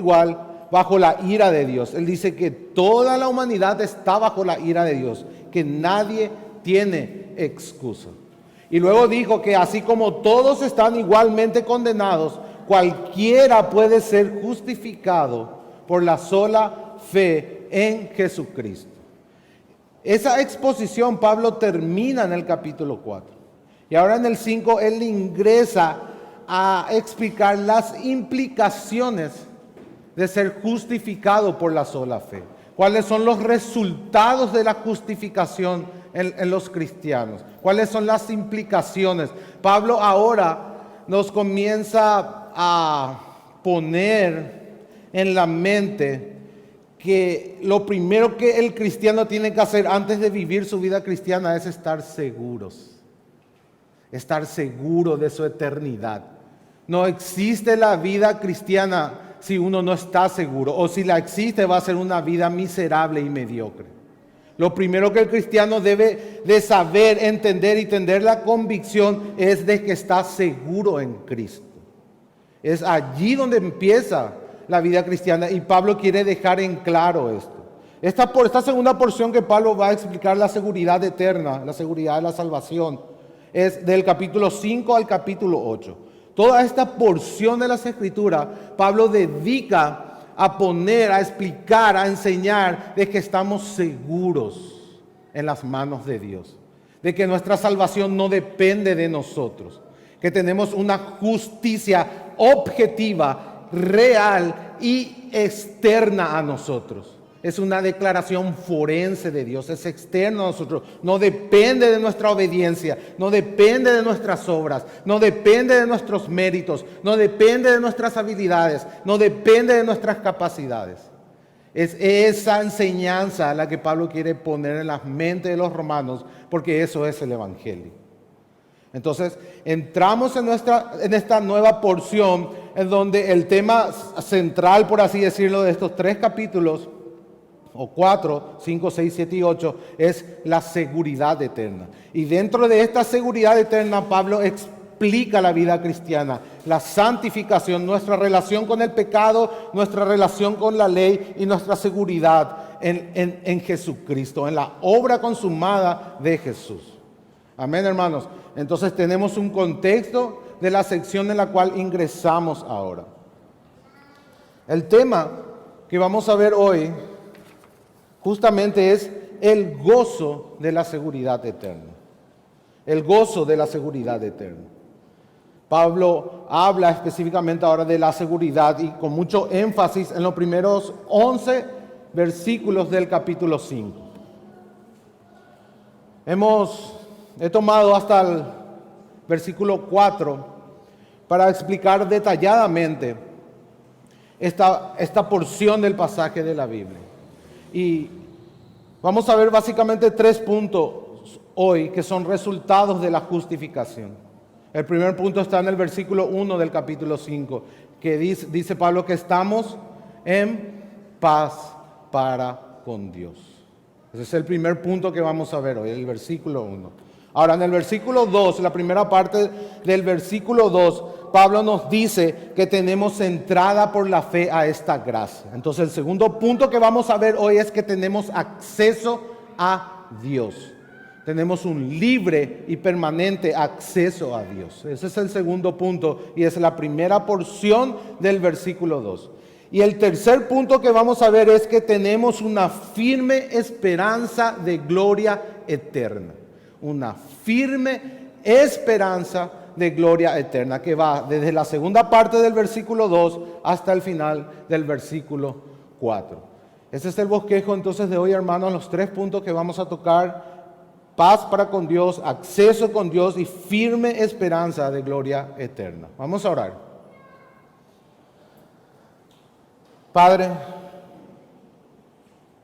igual bajo la ira de Dios. Él dice que toda la humanidad está bajo la ira de Dios, que nadie tiene excusa. Y luego dijo que así como todos están igualmente condenados, cualquiera puede ser justificado por la sola fe en Jesucristo. Esa exposición Pablo termina en el capítulo 4. Y ahora en el 5 él ingresa a explicar las implicaciones de ser justificado por la sola fe. ¿Cuáles son los resultados de la justificación en los cristianos? ¿Cuáles son las implicaciones? Pablo ahora nos comienza a poner en la mente que lo primero que el cristiano tiene que hacer antes de vivir su vida cristiana es estar seguros. Estar seguro de su eternidad. No existe la vida cristiana si uno no está seguro, o si la existe va a ser una vida miserable y mediocre. Lo primero que el cristiano debe de saber, entender y tener la convicción es de que está seguro en Cristo. Es allí donde empieza la vida cristiana y Pablo quiere dejar en claro esto. Esta segunda porción que Pablo va a explicar, la seguridad eterna, la seguridad de la salvación, es del capítulo 5 al capítulo 8. Toda esta porción de las Escrituras, Pablo dedica a poner, a explicar, a enseñar de que estamos seguros en las manos de Dios, de que nuestra salvación no depende de nosotros, que tenemos una justicia objetiva, real y externa a nosotros. Es una declaración forense de Dios, es externo a nosotros, no depende de nuestra obediencia, no depende de nuestras obras, no depende de nuestros méritos, no depende de nuestras habilidades, no depende de nuestras capacidades. Es esa enseñanza la que Pablo quiere poner en la mente de los romanos, porque eso es el Evangelio. Entonces, entramos en esta nueva porción en donde el tema central, por así decirlo, de estos 3 capítulos, o 4, 5, 6, 7 y 8, es la seguridad eterna. Y dentro de esta seguridad eterna, Pablo explica la vida cristiana, la santificación, nuestra relación con el pecado, nuestra relación con la ley y nuestra seguridad en Jesucristo, en la obra consumada de Jesús. Amén, hermanos. Entonces tenemos un contexto de la sección en la cual ingresamos ahora. El tema que vamos a ver hoy justamente es el gozo de la seguridad eterna. El gozo de la seguridad eterna. Pablo habla específicamente ahora de la seguridad y con mucho énfasis en los primeros 11 versículos del capítulo 5. He tomado hasta el versículo 4 para explicar detalladamente esta porción del pasaje de la Biblia. Y vamos a ver básicamente 3 puntos hoy que son resultados de la justificación. El primer punto está en el versículo 1 del capítulo 5, que dice Pablo que estamos en paz para con Dios. Ese es el primer punto que vamos a ver hoy, el versículo 1. Ahora, en el versículo 2, la primera parte del versículo 2, Pablo nos dice que tenemos entrada por la fe a esta gracia. Entonces, el segundo punto que vamos a ver hoy es que tenemos acceso a Dios. Tenemos un libre y permanente acceso a Dios. Ese es el segundo punto y es la primera porción del versículo 2. Y el tercer punto que vamos a ver es que tenemos una firme esperanza de gloria eterna. Una firme esperanza de gloria eterna que va desde la segunda parte del versículo 2 hasta el final del versículo 4. Ese es el bosquejo entonces de hoy, hermanos, los 3 puntos que vamos a tocar: paz para con Dios, acceso con Dios y firme esperanza de gloria eterna. Vamos a orar. Padre,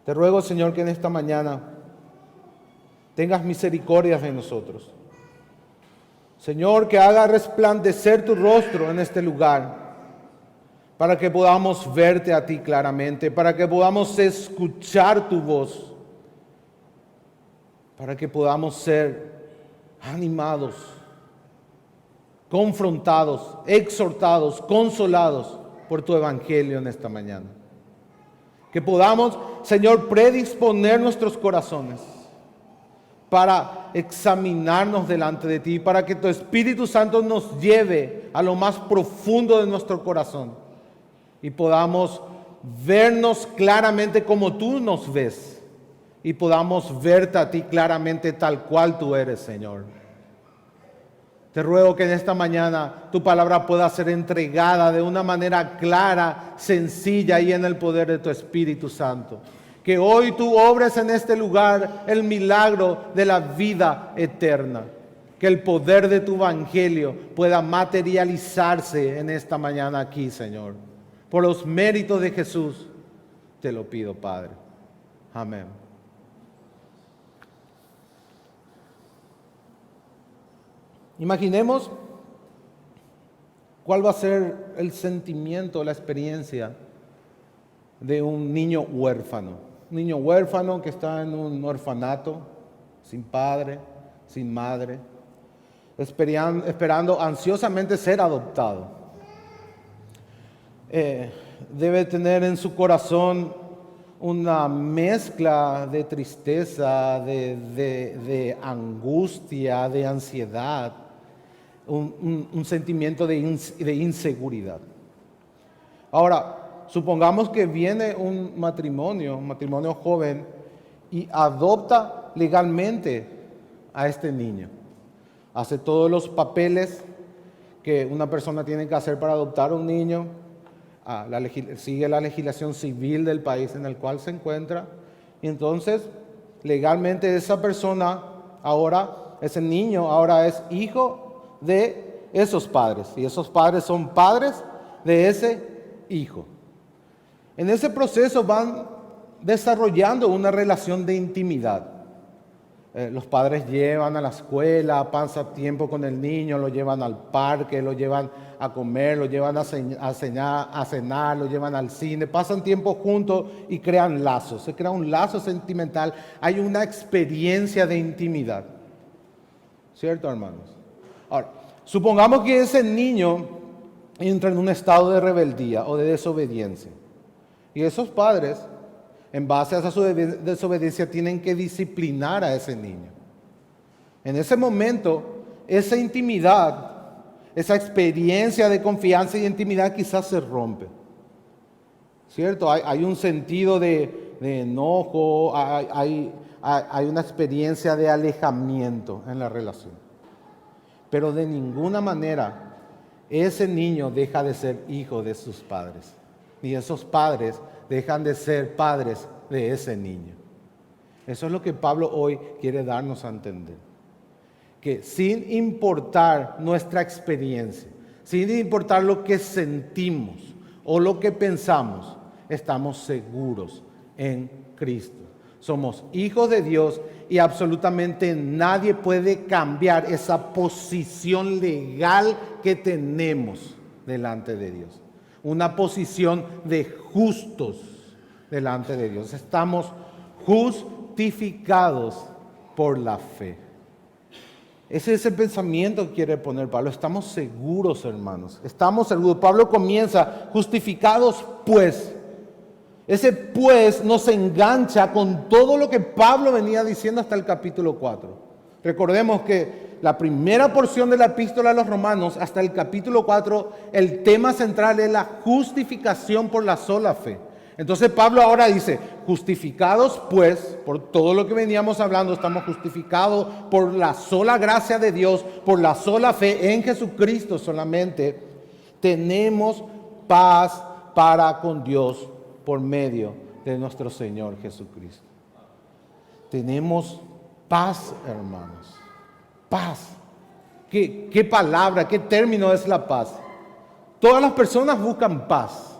te ruego, Señor, que en esta mañana tengas misericordia de nosotros. Señor, que haga resplandecer tu rostro en este lugar, para que podamos verte a ti claramente, para que podamos escuchar tu voz, para que podamos ser animados, confrontados, exhortados, consolados por tu evangelio en esta mañana. Que podamos, Señor, predisponer nuestros corazones para examinarnos delante de ti, para que tu Espíritu Santo nos lleve a lo más profundo de nuestro corazón y podamos vernos claramente como tú nos ves y podamos verte a ti claramente tal cual tú eres, Señor. Te ruego que en esta mañana tu palabra pueda ser entregada de una manera clara, sencilla y en el poder de tu Espíritu Santo. Que hoy tú obres en este lugar el milagro de la vida eterna. Que el poder de tu evangelio pueda materializarse en esta mañana aquí, Señor. Por los méritos de Jesús, te lo pido, Padre. Amén. Imaginemos cuál va a ser el sentimiento, la experiencia de un niño huérfano. Un niño huérfano que está en un orfanato, sin padre, sin madre, esperando ansiosamente ser adoptado. Debe tener en su corazón una mezcla de tristeza, de angustia, de ansiedad, un sentimiento de inseguridad. Ahora, supongamos que viene un matrimonio joven y adopta legalmente a este niño. Hace todos los papeles que una persona tiene que hacer para adoptar a un niño, sigue la legislación civil del país en el cual se encuentra, y entonces legalmente esa persona ese niño ahora es hijo de esos padres, y esos padres son padres de ese hijo. En ese proceso van desarrollando una relación de intimidad. Los padres llevan a la escuela, pasan tiempo con el niño, lo llevan al parque, lo llevan a comer, lo llevan a cenar, lo llevan al cine, pasan tiempo juntos y crean lazos. Se crea un lazo sentimental, hay una experiencia de intimidad. ¿Cierto, hermanos? Ahora, supongamos que ese niño entra en un estado de rebeldía o de desobediencia. Y esos padres, en base a su desobediencia, tienen que disciplinar a ese niño. En ese momento, esa intimidad, esa experiencia de confianza y intimidad quizás se rompe. ¿Cierto? Hay un sentido de enojo, hay una experiencia de alejamiento en la relación. Pero de ninguna manera ese niño deja de ser hijo de sus padres. Ni esos padres dejan de ser padres de ese niño. Eso es lo que Pablo hoy quiere darnos a entender. Que sin importar nuestra experiencia, sin importar lo que sentimos o lo que pensamos, estamos seguros en Cristo. Somos hijos de Dios y absolutamente nadie puede cambiar esa posición legal que tenemos delante de Dios. Una posición de justos delante de Dios. Estamos justificados por la fe. Ese es el pensamiento que quiere poner Pablo. Estamos seguros, hermanos. Estamos seguros. Pablo comienza, justificados pues. Ese pues nos engancha con todo lo que Pablo venía diciendo hasta el capítulo 4. Recordemos que la primera porción de la epístola a los Romanos hasta el capítulo 4, el tema central es la justificación por la sola fe. Entonces Pablo ahora dice, justificados pues, por todo lo que veníamos hablando, estamos justificados por la sola gracia de Dios, por la sola fe en Jesucristo solamente, tenemos paz para con Dios por medio de nuestro Señor Jesucristo. Tenemos paz, hermanos. Paz. ¿Qué palabra, qué término es la paz? Todas las personas buscan paz.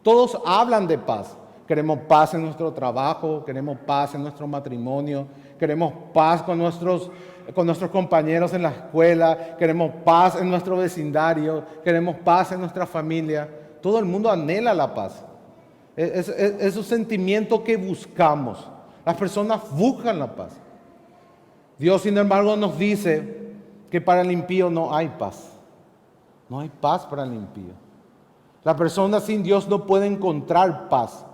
Todos hablan de paz. Queremos paz en nuestro trabajo, queremos paz en nuestro matrimonio, queremos paz con nuestros compañeros en la escuela, queremos paz en nuestro vecindario, queremos paz en nuestra familia. Todo el mundo anhela la paz. Es un sentimiento que buscamos. Las personas buscan la paz. Dios, sin embargo, nos dice que para el impío no hay paz. No hay paz para el impío. La persona sin Dios no puede encontrar paz,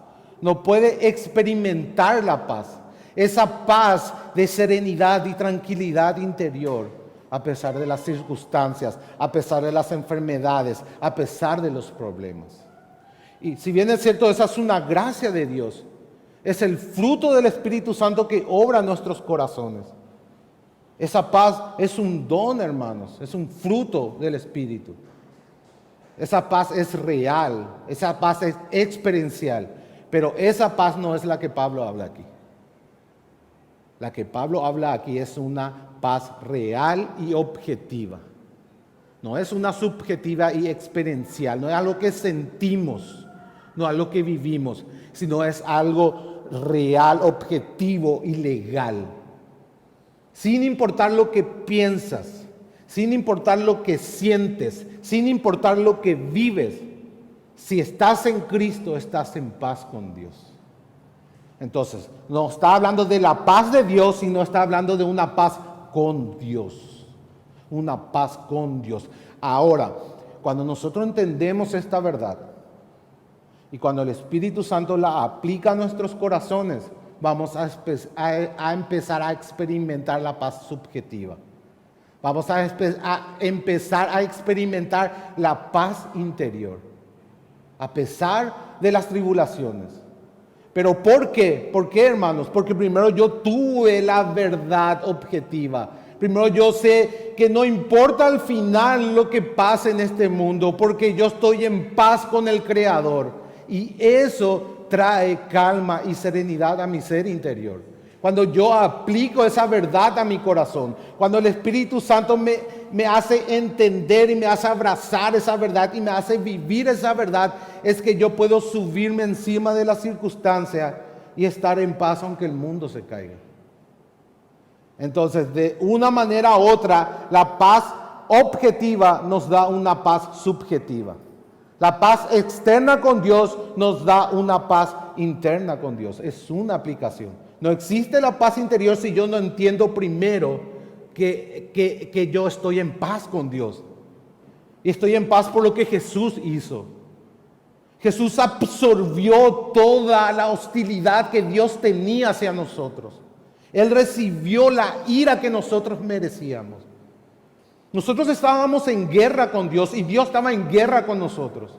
no puede experimentar la paz. Esa paz de serenidad y tranquilidad interior, a pesar de las circunstancias, a pesar de las enfermedades, a pesar de los problemas. Y si bien es cierto, esa es una gracia de Dios, es el fruto del Espíritu Santo que obra en nuestros corazones. Esa paz es un don, hermanos, es un fruto del Espíritu. Esa paz es real, esa paz es experiencial, pero esa paz no es la que Pablo habla aquí. La que Pablo habla aquí es una paz real y objetiva. No es una subjetiva y experiencial, no es algo que sentimos, no es algo que vivimos, sino es algo real, objetivo y legal. Sin importar lo que piensas, sin importar lo que sientes, sin importar lo que vives, si estás en Cristo, estás en paz con Dios. Entonces, no está hablando de la paz de Dios, sino está hablando de una paz con Dios. Una paz con Dios. Ahora, cuando nosotros entendemos esta verdad y cuando el Espíritu Santo la aplica a nuestros corazones, vamos a empezar a experimentar la paz subjetiva. Vamos a empezar a experimentar la paz interior, a pesar de las tribulaciones. ¿Pero por qué? ¿Por qué, hermanos? Porque primero yo tuve la verdad objetiva. Primero yo sé que no importa al final lo que pase en este mundo, porque yo estoy en paz con el Creador. Y eso trae calma y serenidad a mi ser interior. Cuando yo aplico esa verdad a mi corazón, cuando el Espíritu Santo me hace entender y me hace abrazar esa verdad y me hace vivir esa verdad, es que yo puedo subirme encima de la circunstancia y estar en paz aunque el mundo se caiga. Entonces, de una manera u otra, la paz objetiva nos da una paz subjetiva. La paz externa con Dios nos da una paz interna con Dios. Es una aplicación. No existe la paz interior si yo no entiendo primero que yo estoy en paz con Dios. Y estoy en paz por lo que Jesús hizo. Jesús absorbió toda la hostilidad que Dios tenía hacia nosotros. Él recibió la ira que nosotros merecíamos. Nosotros estábamos en guerra con Dios y Dios estaba en guerra con nosotros.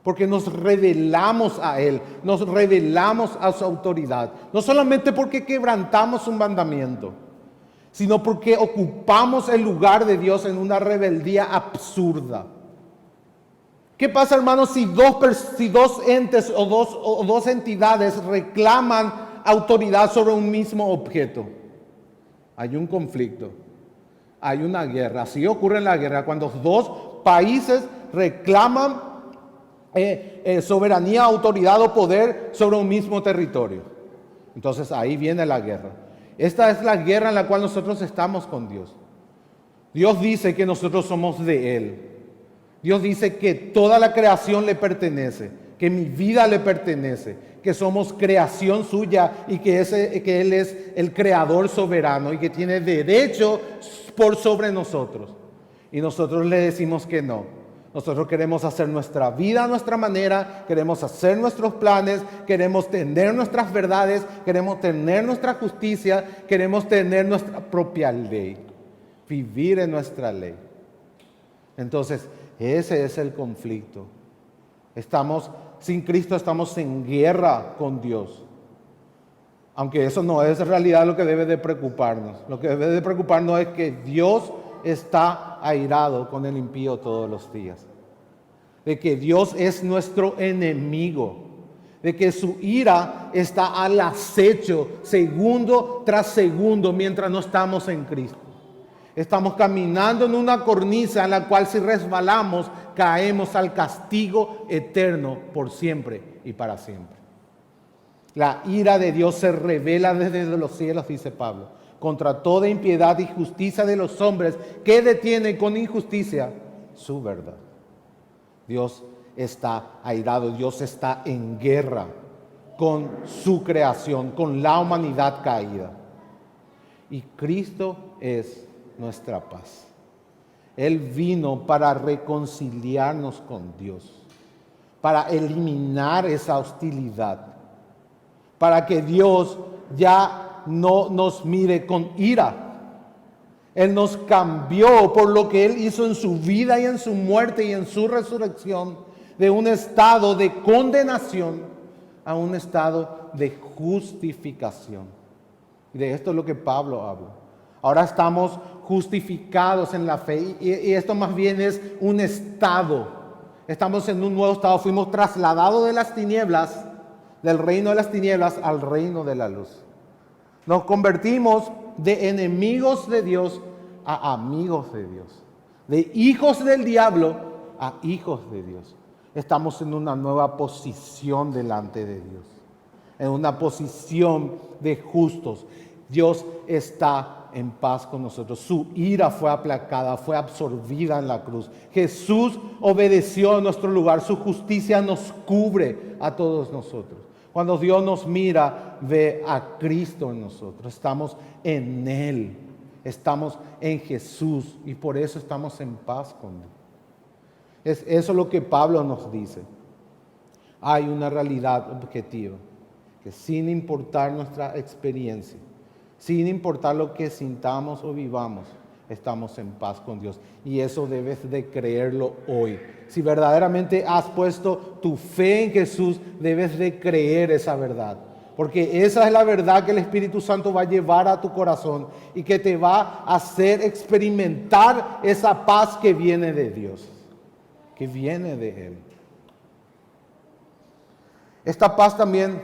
Porque nos rebelamos a Él, nos rebelamos a su autoridad. No solamente porque quebrantamos un mandamiento, sino porque ocupamos el lugar de Dios en una rebeldía absurda. ¿Qué pasa, hermanos, si dos entes o dos entidades reclaman autoridad sobre un mismo objeto? Hay un conflicto, hay una guerra. Así ocurre en la guerra, cuando dos países reclaman soberanía, autoridad o poder sobre un mismo territorio. Entonces ahí viene la guerra. Esta es la guerra en la cual nosotros estamos con Dios. Dios dice que nosotros somos de Él. Dios dice que toda la creación le pertenece, que mi vida le pertenece, que somos creación suya y que Él es el creador soberano y que tiene derecho por sobre nosotros. Y nosotros le decimos que no. Nosotros queremos hacer nuestra vida a nuestra manera, queremos hacer nuestros planes, queremos tener nuestras verdades, queremos tener nuestra justicia, queremos tener nuestra propia ley, vivir en nuestra ley. Entonces, ese es el conflicto. Sin Cristo estamos en guerra con Dios. Aunque eso no es en realidad lo que debe de preocuparnos. Lo que debe de preocuparnos es que Dios está airado con el impío todos los días. De que Dios es nuestro enemigo. De que su ira está al acecho segundo tras segundo mientras no estamos en Cristo. Estamos caminando en una cornisa en la cual si resbalamos caemos al castigo eterno por siempre y para siempre. La ira de Dios se revela desde los cielos, dice Pablo, contra toda impiedad y justicia de los hombres que detienen con injusticia su verdad. Dios está airado, Dios está en guerra con su creación, con la humanidad caída. Y Cristo es nuestra paz. Él vino para reconciliarnos con Dios. para eliminar esa hostilidad, para que Dios ya no nos mire con ira. Él nos cambió por lo que Él hizo en su vida y en su muerte y en su resurrección, de un estado de condenación a un estado de justificación. Y de esto es lo que Pablo habla. Ahora estamos justificados en la fe y esto más bien es un estado. Estamos en un nuevo estado. Fuimos trasladados de las tinieblas, del reino de las tinieblas al reino de la luz. Nos convertimos de enemigos de Dios a amigos de Dios. De hijos del diablo a hijos de Dios. Estamos en una nueva posición delante de Dios. En una posición de justos. Dios está en paz con nosotros. Su ira fue aplacada, fue absorbida en la cruz. Jesús obedeció en nuestro lugar. Su justicia nos cubre a todos nosotros. Cuando Dios nos mira, ve a Cristo en nosotros. Estamos en Él. Estamos en Jesús y por eso estamos en paz con Él. Eso es lo que Pablo nos dice. Hay una realidad objetiva que sin importar nuestra experiencia, sin importar lo que sintamos o vivamos, estamos en paz con Dios. Y eso debes de creerlo hoy. Si verdaderamente has puesto tu fe en Jesús, debes de creer esa verdad. Porque esa es la verdad que el Espíritu Santo va a llevar a tu corazón y que te va a hacer experimentar esa paz que viene de Dios, que viene de Él. Esta paz también,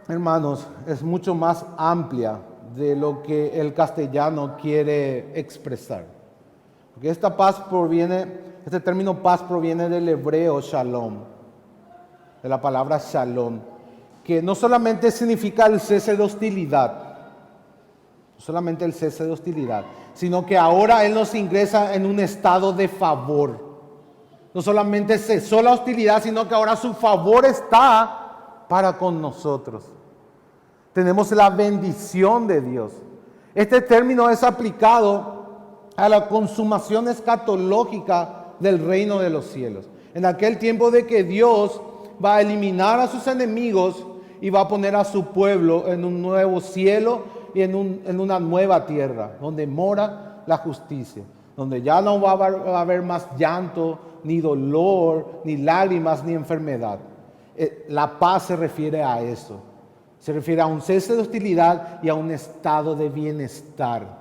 hermanos, es mucho más amplia de lo que el castellano quiere expresar. Porque esta paz este término paz proviene del hebreo shalom, de la palabra shalom, que no solamente significa el cese de hostilidad, no solamente el cese de hostilidad, sino que ahora Él nos ingresa en un estado de favor. No solamente cesó la hostilidad, sino que ahora su favor está para con nosotros. Tenemos la bendición de Dios. Este término es aplicado a la consumación escatológica del reino de los cielos. En aquel tiempo de que Dios va a eliminar a sus enemigos y va a poner a su pueblo en un nuevo cielo y en una nueva tierra, donde mora la justicia, donde ya no va a haber más llanto, ni dolor, ni lágrimas, ni enfermedad. La paz se refiere a eso. Se refiere a un cese de hostilidad y a un estado de bienestar,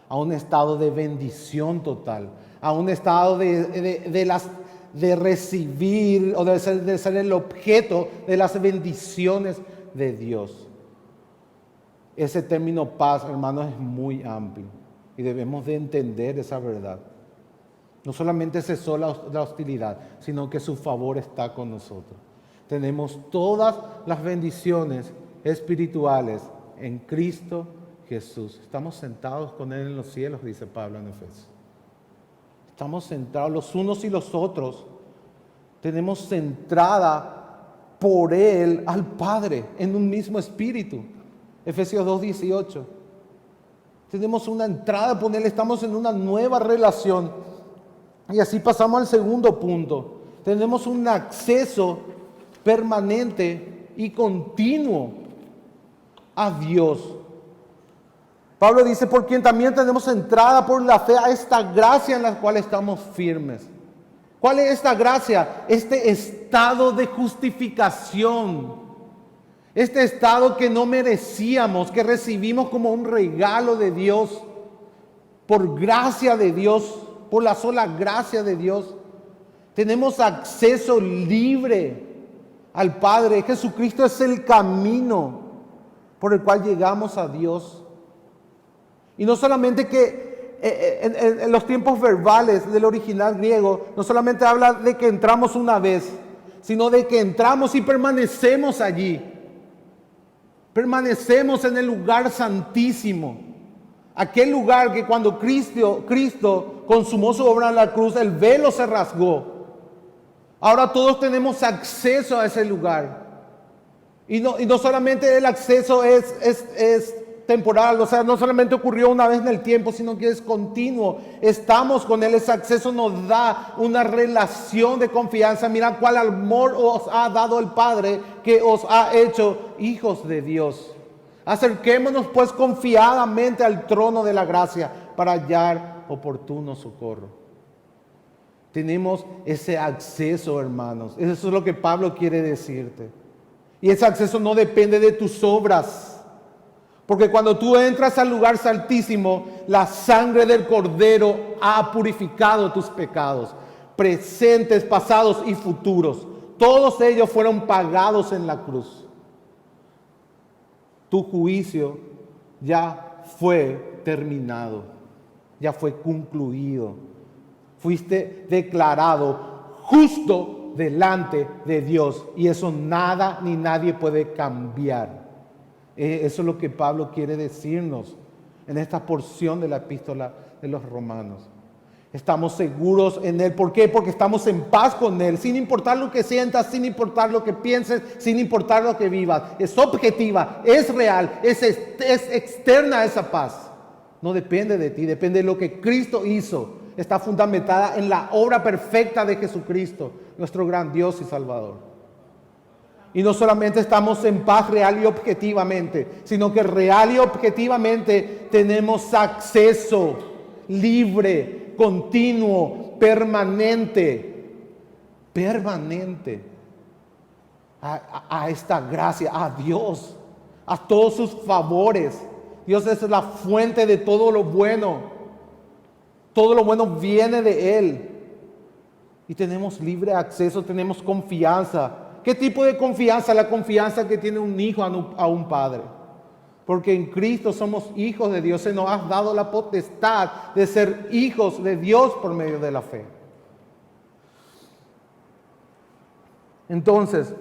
a un estado de bendición total, a un estado de recibir o de ser el objeto de las bendiciones de Dios. Ese término paz, hermanos, es muy amplio y debemos de entender esa verdad. No solamente cesó la hostilidad, sino que su favor está con nosotros. Tenemos todas las bendiciones espirituales en Cristo Jesús. Estamos sentados con Él en los cielos, dice Pablo en Efesios. Estamos sentados los unos y los otros. Tenemos entrada por Él al Padre en un mismo espíritu. Efesios 2:18. Tenemos una entrada por Él, estamos en una nueva relación. Y así pasamos al segundo punto. Tenemos un acceso permanente y continuo a Dios. Pablo dice, por quien también tenemos entrada por la fe a esta gracia en la cual estamos firmes. ¿Cuál es esta gracia? Este estado de justificación. Este estado que no merecíamos, que recibimos como un regalo de Dios, por gracia de Dios, por la sola gracia de Dios. Tenemos acceso libre al Padre. Jesucristo es el camino por el cual llegamos a Dios. Y no solamente que en los tiempos verbales del original griego, no solamente habla de que entramos una vez, sino de que entramos y permanecemos allí. Permanecemos en el lugar santísimo. Aquel lugar que cuando Cristo consumó su obra en la cruz, el velo se rasgó. Ahora todos tenemos acceso a ese lugar. Y no solamente el acceso es temporal, o sea, no solamente ocurrió una vez en el tiempo, sino que es continuo. Estamos con Él, ese acceso nos da una relación de confianza. Mira cuál amor os ha dado el Padre, que os ha hecho hijos de Dios. Acerquémonos pues confiadamente al trono de la gracia para hallar oportuno socorro. Tenemos ese acceso, hermanos. Eso es lo que Pablo quiere decirte. Y ese acceso no depende de tus obras. Porque cuando tú entras al lugar santísimo, la sangre del Cordero ha purificado tus pecados, presentes, pasados y futuros. Todos ellos fueron pagados en la cruz. Tu juicio ya fue terminado, ya fue concluido. Fuiste declarado justo delante de Dios y eso nada ni nadie puede cambiar. Eso es lo que Pablo quiere decirnos en esta porción de la epístola de los Romanos. Estamos seguros en Él. ¿Por qué? Porque estamos en paz con Él, sin importar lo que sientas, sin importar lo que pienses, sin importar lo que vivas. Es objetiva, es real, es externa esa paz. No depende de ti, depende de lo que Cristo hizo. Está fundamentada en la obra perfecta de Jesucristo, nuestro gran Dios y Salvador. Y no solamente estamos en paz real y objetivamente, sino que real y objetivamente tenemos acceso libre, continuo, permanente a esta gracia, a Dios, a todos sus favores. Dios es la fuente de todo lo bueno. Todo lo bueno viene de Él. Y tenemos libre acceso, tenemos confianza. ¿Qué tipo de confianza? La confianza que tiene un hijo a un padre. Porque en Cristo somos hijos de Dios. Se nos ha dado la potestad de ser hijos de Dios por medio de la fe. Entonces,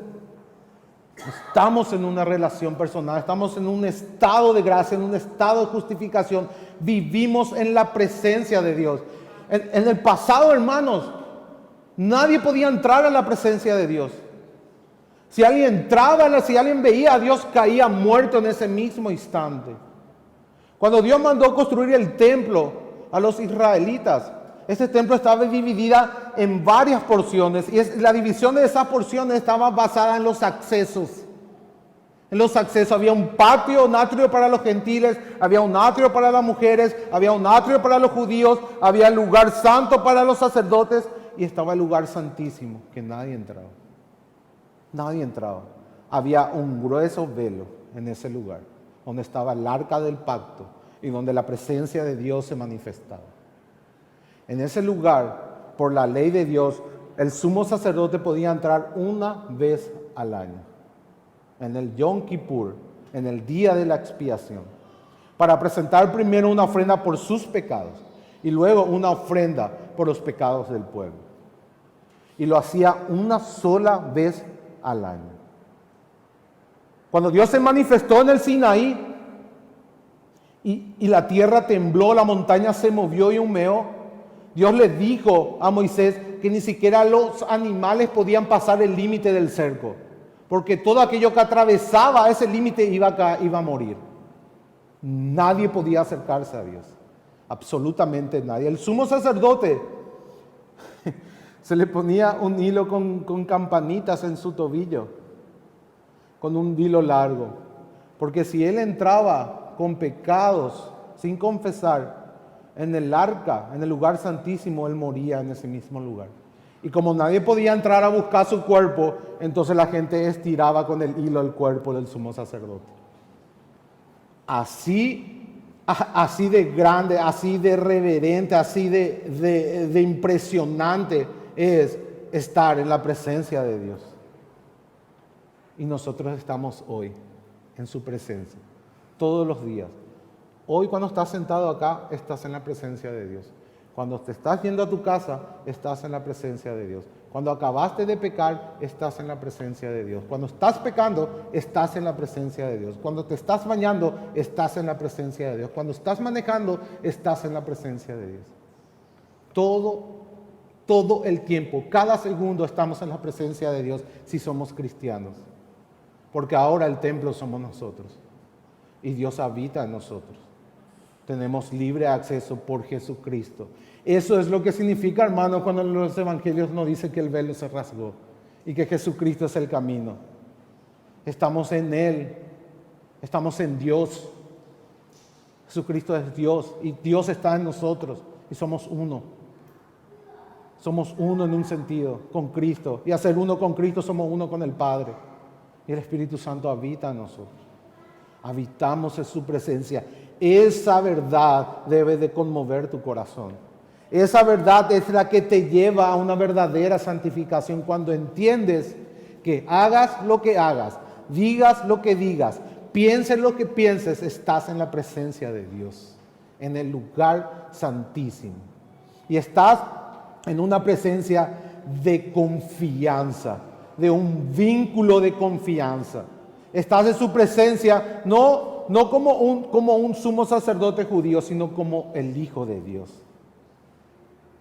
estamos en una relación personal, estamos en un estado de gracia, en un estado de justificación. Vivimos en la presencia de Dios. En el pasado, hermanos, nadie podía entrar a la presencia de Dios. Si alguien entraba, si alguien veía a Dios, caía muerto en ese mismo instante. Cuando Dios mandó construir el templo a los israelitas, ese templo estaba dividida en varias porciones y la división de esas porciones estaba basada en los accesos. En los accesos había un patio, un atrio para los gentiles, había un atrio para las mujeres, había un atrio para los judíos, había el lugar santo para los sacerdotes y estaba el lugar santísimo que nadie entraba. Nadie entraba. Había un grueso velo en ese lugar, donde estaba el arca del pacto y donde la presencia de Dios se manifestaba. En ese lugar, por la ley de Dios, el sumo sacerdote podía entrar una vez al año, en el Yom Kippur, en el día de la expiación, para presentar primero una ofrenda por sus pecados y luego una ofrenda por los pecados del pueblo. Y lo hacía una sola vez al año. Cuando Dios se manifestó en el Sinaí y la tierra tembló, la montaña se movió y humeó, Dios le dijo a Moisés que ni siquiera los animales podían pasar el límite del cerco, porque todo aquello que atravesaba ese límite iba a morir. Nadie podía acercarse a Dios, absolutamente nadie. El sumo sacerdote se le ponía un hilo con campanitas en su tobillo, con un hilo largo, porque si él entraba con pecados sin confesar en el arca, en el lugar santísimo, él moría en ese mismo lugar. Y como nadie podía entrar a buscar su cuerpo, entonces la gente estiraba con el hilo el cuerpo del sumo sacerdote. Así de grande, así de reverente, así de impresionante es estar en la presencia de Dios. Y nosotros estamos hoy en su presencia, todos los días. Hoy cuando estás sentado acá, estás en la presencia de Dios. Cuando te estás yendo a tu casa, estás en la presencia de Dios. Cuando acabaste de pecar, estás en la presencia de Dios. Cuando estás pecando, estás en la presencia de Dios. Cuando te estás bañando, estás en la presencia de Dios. Cuando estás manejando, estás en la presencia de Dios. Todo el tiempo, cada segundo estamos en la presencia de Dios si somos cristianos. Porque ahora el templo somos nosotros. y Dios habita en nosotros. Tenemos libre acceso por Jesucristo. Eso es lo que significa, hermanos, cuando los evangelios nos dicen que el velo se rasgó y que Jesucristo es el camino. Estamos en Él, estamos en Dios. Jesucristo es Dios y Dios está en nosotros y somos uno. Somos uno en un sentido con Cristo, y al ser uno con Cristo somos uno con el Padre. Y el Espíritu Santo habita en nosotros. Habitamos en su presencia. Esa verdad debe de conmover tu corazón. Esa verdad es la que te lleva a una verdadera santificación cuando entiendes que hagas lo que hagas, digas lo que digas, pienses lo que pienses, estás en la presencia de Dios, en el lugar santísimo. Y estás en una presencia de confianza, de un vínculo de confianza. Estás en su presencia no como un sumo sacerdote judío, sino como el Hijo de Dios.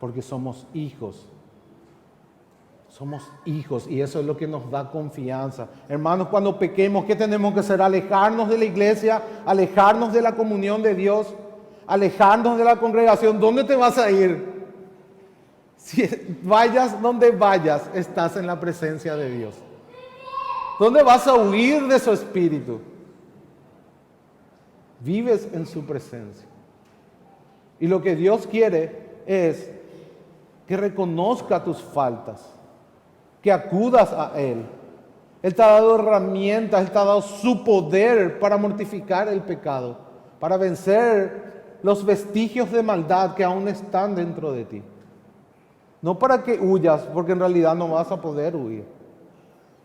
Porque somos hijos. Somos hijos y eso es lo que nos da confianza. Hermanos, cuando pequemos, ¿qué tenemos que hacer? Alejarnos de la iglesia, alejarnos de la comunión de Dios, alejarnos de la congregación. ¿Dónde te vas a ir? Si vayas donde vayas, estás en la presencia de Dios. ¿Dónde vas a huir de su espíritu? Vives en su presencia. Y lo que Dios quiere es que reconozca tus faltas, que acudas a Él. Él te ha dado herramientas, Él te ha dado su poder para mortificar el pecado, para vencer los vestigios de maldad que aún están dentro de ti. No para que huyas, porque en realidad no vas a poder huir.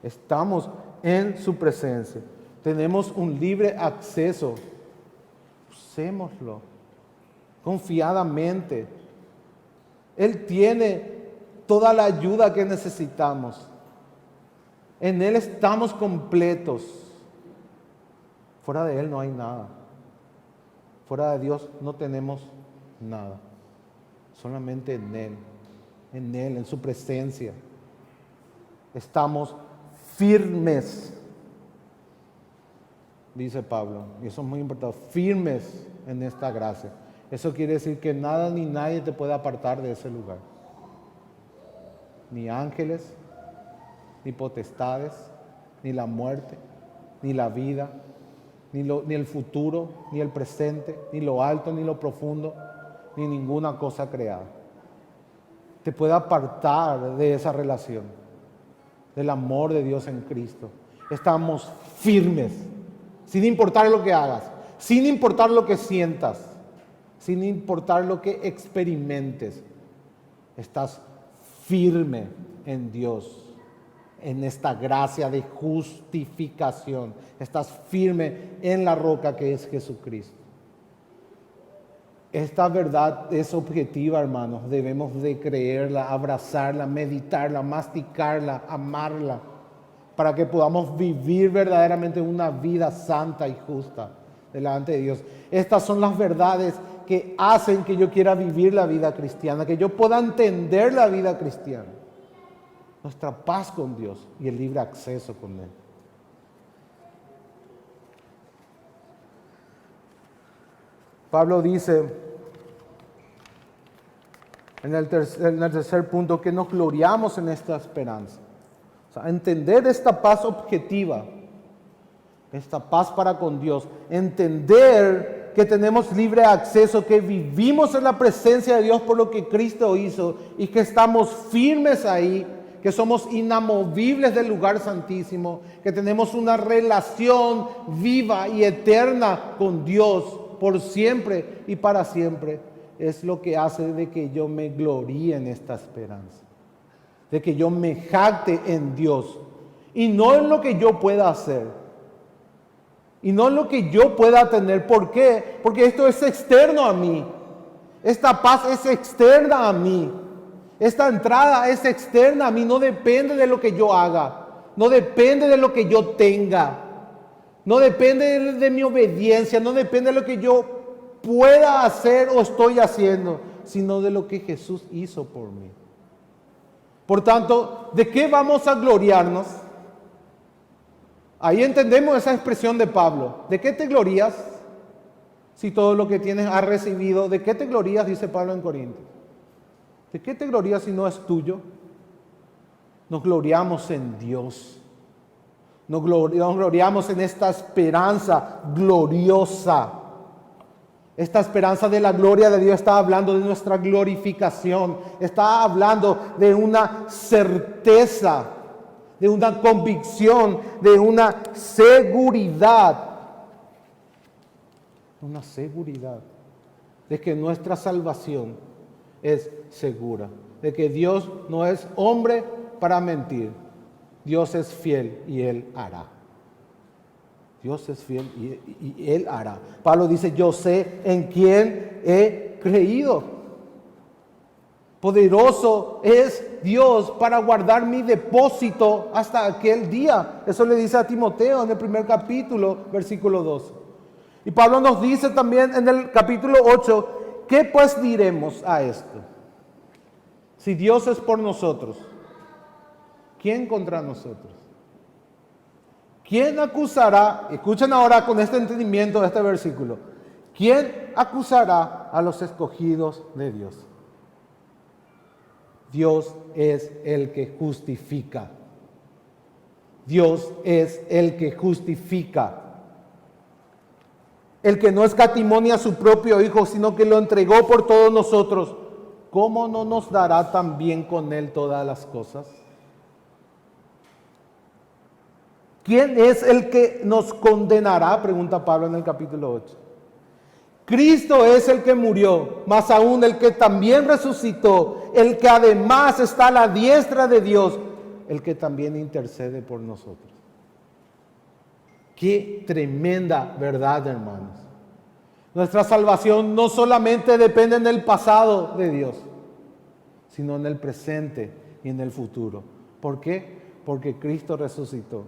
Estamos en su presencia. Tenemos un libre acceso. Usémoslo confiadamente. Él tiene toda la ayuda que necesitamos. En Él estamos completos. Fuera de Él no hay nada. Fuera de Dios no tenemos nada. Solamente en Él. En Él, en su presencia. Estamos firmes. Dice Pablo, y eso es muy importante, firmes en esta gracia. Eso quiere decir que nada ni nadie te puede apartar de ese lugar. Ni ángeles, ni potestades, ni la muerte, ni la vida, ni el futuro, ni el presente, ni lo alto, ni lo profundo, ni ninguna cosa creada. Te puede apartar de esa relación, del amor de Dios en Cristo. Estamos firmes, sin importar lo que hagas, sin importar lo que sientas, sin importar lo que experimentes. Estás firme en Dios, en esta gracia de justificación. Estás firme en la roca que es Jesucristo. Esta verdad es objetiva, hermanos. Debemos de creerla, abrazarla, meditarla, masticarla, amarla, para que podamos vivir verdaderamente una vida santa y justa delante de Dios. Estas son las verdades que hacen que yo quiera vivir la vida cristiana, que yo pueda entender la vida cristiana. Nuestra paz con Dios y el libre acceso con Él. Pablo dice en el tercer punto que nos gloriamos en esta esperanza. O sea, entender esta paz objetiva, esta paz para con Dios, entender que tenemos libre acceso, que vivimos en la presencia de Dios por lo que Cristo hizo y que estamos firmes ahí, que somos inamovibles del lugar santísimo, que tenemos una relación viva y eterna con Dios por siempre y para siempre, es lo que hace de que yo me gloríe en esta esperanza, de que yo me jacte en Dios y no en lo que yo pueda hacer y no en lo que yo pueda tener. ¿Por qué? Porque esto es externo a mí. Esta paz es externa a mí. Esta entrada es externa a mí. No depende de lo que yo haga, no depende de lo que yo tenga, no depende de mi obediencia, no depende de lo que yo pueda hacer o estoy haciendo, sino de lo que Jesús hizo por mí. Por tanto, ¿de qué vamos a gloriarnos? Ahí entendemos esa expresión de Pablo. ¿De qué te glorías si todo lo que tienes has recibido? ¿De qué te glorías? Dice Pablo en Corintios. ¿De qué te glorías si no es tuyo? Nos gloriamos en Dios. Nos gloriamos en esta esperanza gloriosa. Esta esperanza de la gloria de Dios está hablando de nuestra glorificación. Está hablando de una certeza, de una convicción, de una seguridad. Una seguridad de que nuestra salvación es segura. De que Dios no es hombre para mentir. Dios es fiel y Él hará. Dios es fiel y Él hará. Pablo dice, yo sé en quién he creído. Poderoso es Dios para guardar mi depósito hasta aquel día. Eso le dice a Timoteo en el primer capítulo, versículo 12. Y Pablo nos dice también en el capítulo 8, ¿qué pues diremos a esto? Si Dios es por nosotros, ¿quién contra nosotros? ¿Quién acusará? Escuchen ahora con este entendimiento de este versículo. ¿Quién acusará a los escogidos de Dios? Dios es el que justifica. Dios es el que justifica. El que no escatimó ni a su propio Hijo, sino que lo entregó por todos nosotros. ¿Cómo no nos dará también con Él todas las cosas? ¿Quién es el que nos condenará? Pregunta Pablo en el capítulo 8. Cristo es el que murió, más aún el que también resucitó, el que además está a la diestra de Dios, el que también intercede por nosotros. Qué tremenda verdad, hermanos. Nuestra salvación no solamente depende en el pasado de Dios, sino en el presente y en el futuro. ¿Por qué? Porque Cristo resucitó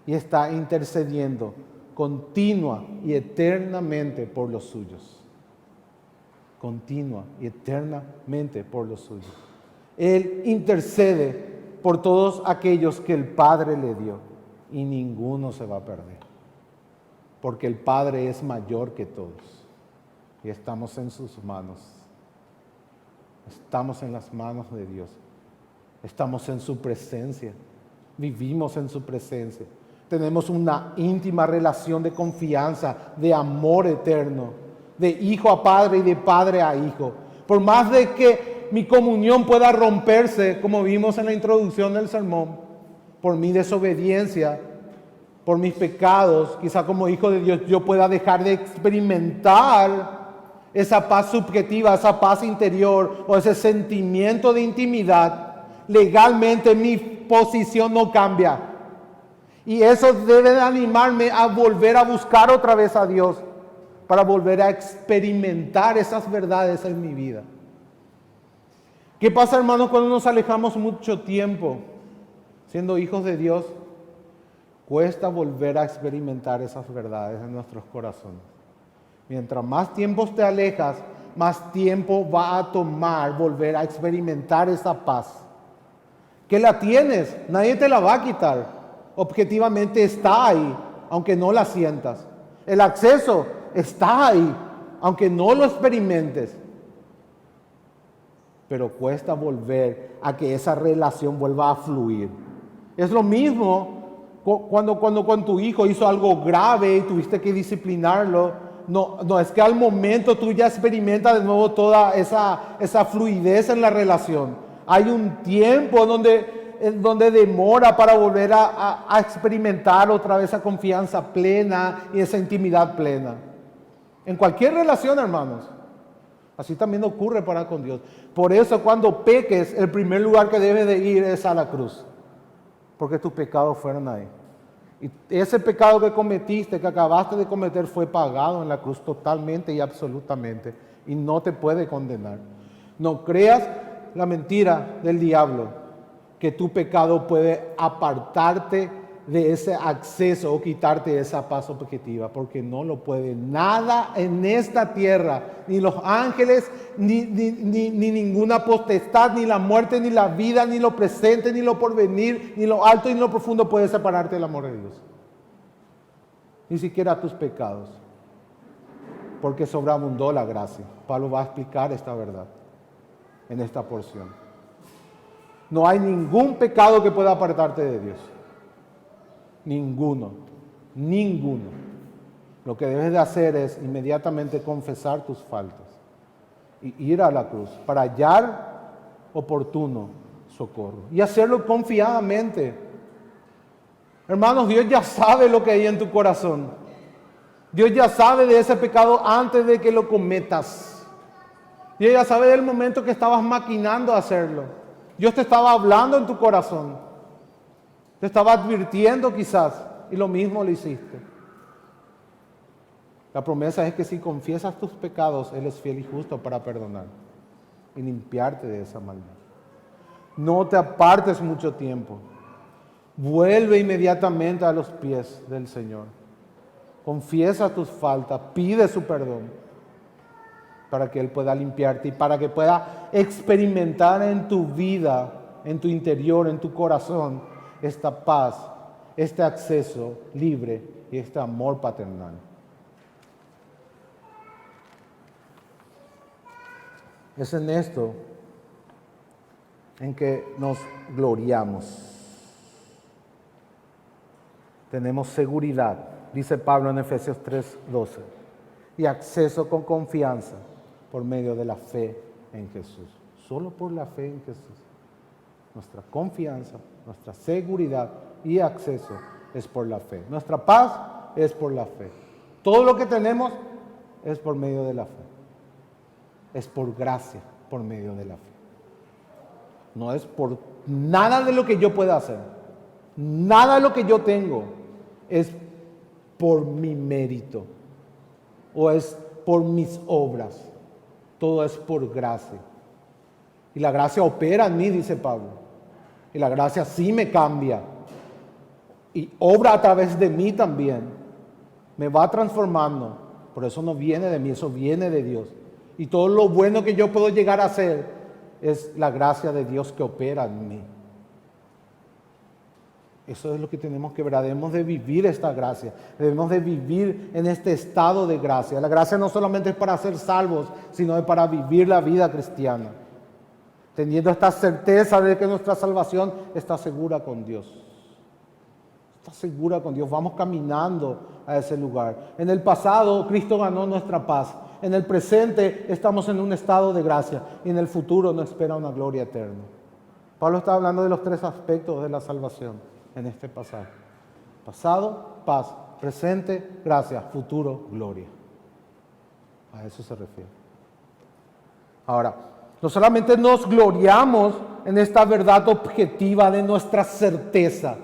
y está intercediendo continua y eternamente por los suyos. Continua y eternamente por los suyos. Él intercede por todos aquellos que el Padre le dio y ninguno se va a perder. Porque el Padre es mayor que todos y estamos en sus manos. Estamos en las manos de Dios. Estamos en su presencia. Vivimos en su presencia. Tenemos una íntima relación de confianza, de amor eterno, de hijo a padre y de padre a hijo. Por más de que mi comunión pueda romperse, como vimos en la introducción del sermón, por mi desobediencia, por mis pecados, quizá como hijo de Dios yo pueda dejar de experimentar esa paz subjetiva, esa paz interior o ese sentimiento de intimidad. Legalmente mi posición no cambia. Y eso debe de animarme a volver a buscar otra vez a Dios para volver a experimentar esas verdades en mi vida. ¿Qué pasa, hermanos, cuando nos alejamos mucho tiempo siendo hijos de Dios? Cuesta volver a experimentar esas verdades en nuestros corazones. Mientras más tiempo te alejas, más tiempo va a tomar volver a experimentar esa paz. Que la tienes, nadie te la va a quitar. Objetivamente está ahí, aunque no la sientas. El acceso está ahí, aunque no lo experimentes. Pero cuesta volver a que esa relación vuelva a fluir. Es lo mismo cuando con tu hijo hizo algo grave y tuviste que disciplinarlo. No es que al momento tú ya experimentas de nuevo toda esa fluidez en la relación. Hay un tiempo donde demora para volver a experimentar otra vez esa confianza plena y esa intimidad plena. En cualquier relación, hermanos. Así también ocurre para con Dios. Por eso cuando peques, el primer lugar que debes de ir es a la cruz. Porque tus pecados fueron ahí. Y ese pecado que cometiste, que acabaste de cometer, fue pagado en la cruz totalmente y absolutamente. Y no te puede condenar. No creas la mentira del diablo, que tu pecado puede apartarte de ese acceso o quitarte esa paz objetiva, porque no lo puede. Nada en esta tierra, ni los ángeles, ni ninguna potestad, ni la muerte, ni la vida, ni lo presente, ni lo porvenir, ni lo alto, ni lo profundo puede separarte del amor de Dios. ni siquiera tus pecados, porque sobreabundó la gracia. Pablo va a explicar esta verdad en esta porción. No hay ningún pecado que pueda apartarte de Dios. Ninguno. Lo que debes de hacer es inmediatamente confesar tus faltas y ir a la cruz para hallar oportuno socorro y hacerlo confiadamente. Hermanos, Dios ya sabe lo que hay en tu corazón. Dios ya sabe de ese pecado antes de que lo cometas. Dios ya sabe del momento que estabas maquinando hacerlo. Dios te estaba hablando en tu corazón. Te estaba advirtiendo quizás y lo mismo lo hiciste. La promesa es que si confiesas tus pecados, Él es fiel y justo para perdonar y limpiarte de esa maldad. No te apartes mucho tiempo. Vuelve inmediatamente a los pies del Señor. Confiesa tus faltas, pide su perdón para que Él pueda limpiarte y para que pueda experimentar en tu vida, en tu interior, en tu corazón, esta paz, este acceso libre y este amor paternal. Es en esto en que nos gloriamos. Tenemos seguridad, dice Pablo en Efesios 3:12, y acceso con confianza por medio de la fe en Jesús. Solo por la fe en Jesús. Nuestra confianza, nuestra seguridad y acceso es por la fe. Nuestra paz es por la fe. Todo lo que tenemos es por medio de la fe. Es por gracia, por medio de la fe. No es por nada de lo que yo pueda hacer. Nada de lo que yo tengo es por mi mérito o es por mis obras. Todo es por gracia. Y la gracia opera en mí, dice Pablo. Y la gracia sí me cambia. Y obra a través de mí también. Me va transformando. Por eso no viene de mí, eso viene de Dios. Y todo lo bueno que yo puedo llegar a hacer es la gracia de Dios que opera en mí. Eso es lo que tenemos que ver. Debemos de vivir esta gracia. Debemos de vivir en este estado de gracia. La gracia no solamente es para ser salvos, sino es para vivir la vida cristiana. Teniendo esta certeza de que nuestra salvación está segura con Dios. Está segura con Dios. Vamos caminando a ese lugar. En el pasado, Cristo ganó nuestra paz. En el presente, estamos en un estado de gracia. Y en el futuro nos espera una gloria eterna. Pablo está hablando de los tres aspectos de la salvación en este pasaje. Pasado, paz. Presente, gracia. Futuro, gloria. A eso se refiere. Ahora, no solamente nos gloriamos en esta verdad objetiva de nuestra certeza.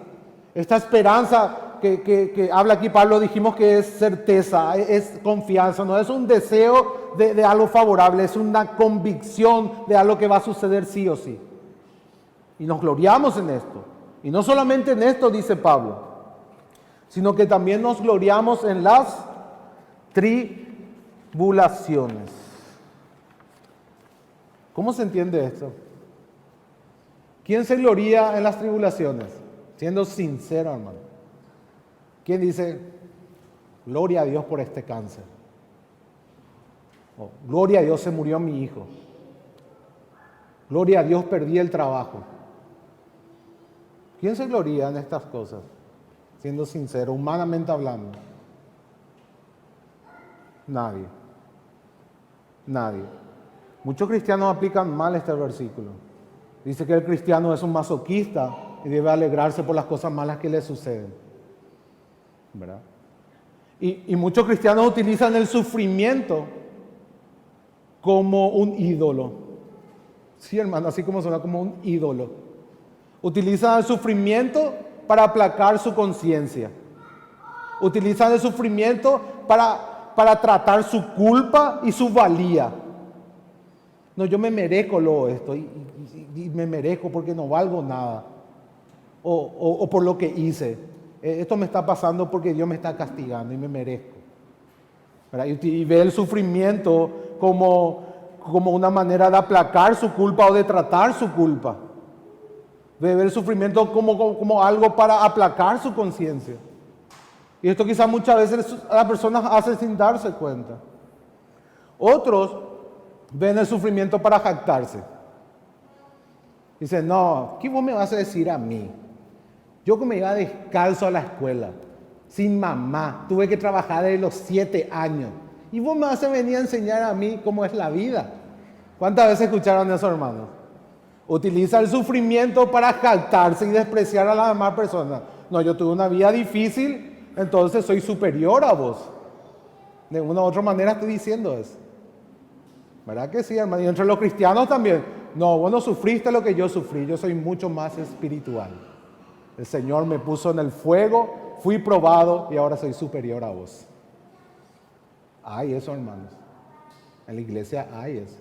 Esta esperanza que habla aquí Pablo, dijimos que es certeza, es confianza, no es un deseo de algo favorable, es una convicción de algo que va a suceder sí o sí. Y nos gloriamos en esto. Y no solamente en esto, dice Pablo, sino que también nos gloriamos en las tribulaciones. ¿Cómo se entiende esto? ¿Quién se gloria en las tribulaciones? Siendo sincero, hermano. ¿Quién dice, gloria a Dios por este cáncer? O, gloria a Dios se murió mi hijo. Gloria a Dios perdí el trabajo. ¿Quién se gloria en estas cosas? Siendo sincero, humanamente hablando. Nadie. Nadie. Muchos cristianos aplican mal este versículo. Dice que el cristiano es un masoquista y debe alegrarse por las cosas malas que le suceden. ¿Verdad? Y muchos cristianos utilizan el sufrimiento como un ídolo. Sí, hermano, así como suena, como un ídolo. Utilizan el sufrimiento para aplacar su conciencia. Utilizan el sufrimiento para tratar su culpa y su valía. No, yo me merezco esto y me merezco porque no valgo nada. O por lo que hice. Esto me está pasando porque Dios me está castigando y me merezco. ¿Verdad? Y ve el sufrimiento como una manera de aplacar su culpa o de tratar su culpa. Ve el sufrimiento como algo para aplacar su conciencia. Y esto quizás muchas veces las personas hacen sin darse cuenta. Otros ven el sufrimiento para jactarse. Dicen, no, ¿qué vos me vas a decir a mí? Yo que me iba descalzo a la escuela, sin mamá, tuve que trabajar desde los 7 años. Y vos me vas a venir a enseñar a mí cómo es la vida. ¿Cuántas veces escucharon eso, hermanos? Utiliza el sufrimiento para jactarse y despreciar a las demás personas. No, yo tuve una vida difícil, entonces soy superior a vos. De una u otra manera estoy diciendo eso. ¿Verdad que sí, hermano? Y entre los cristianos también. No, vos no sufriste lo que yo sufrí, yo soy mucho más espiritual. El Señor me puso en el fuego, fui probado y ahora soy superior a vos. Hay eso, hermanos. En la iglesia hay eso.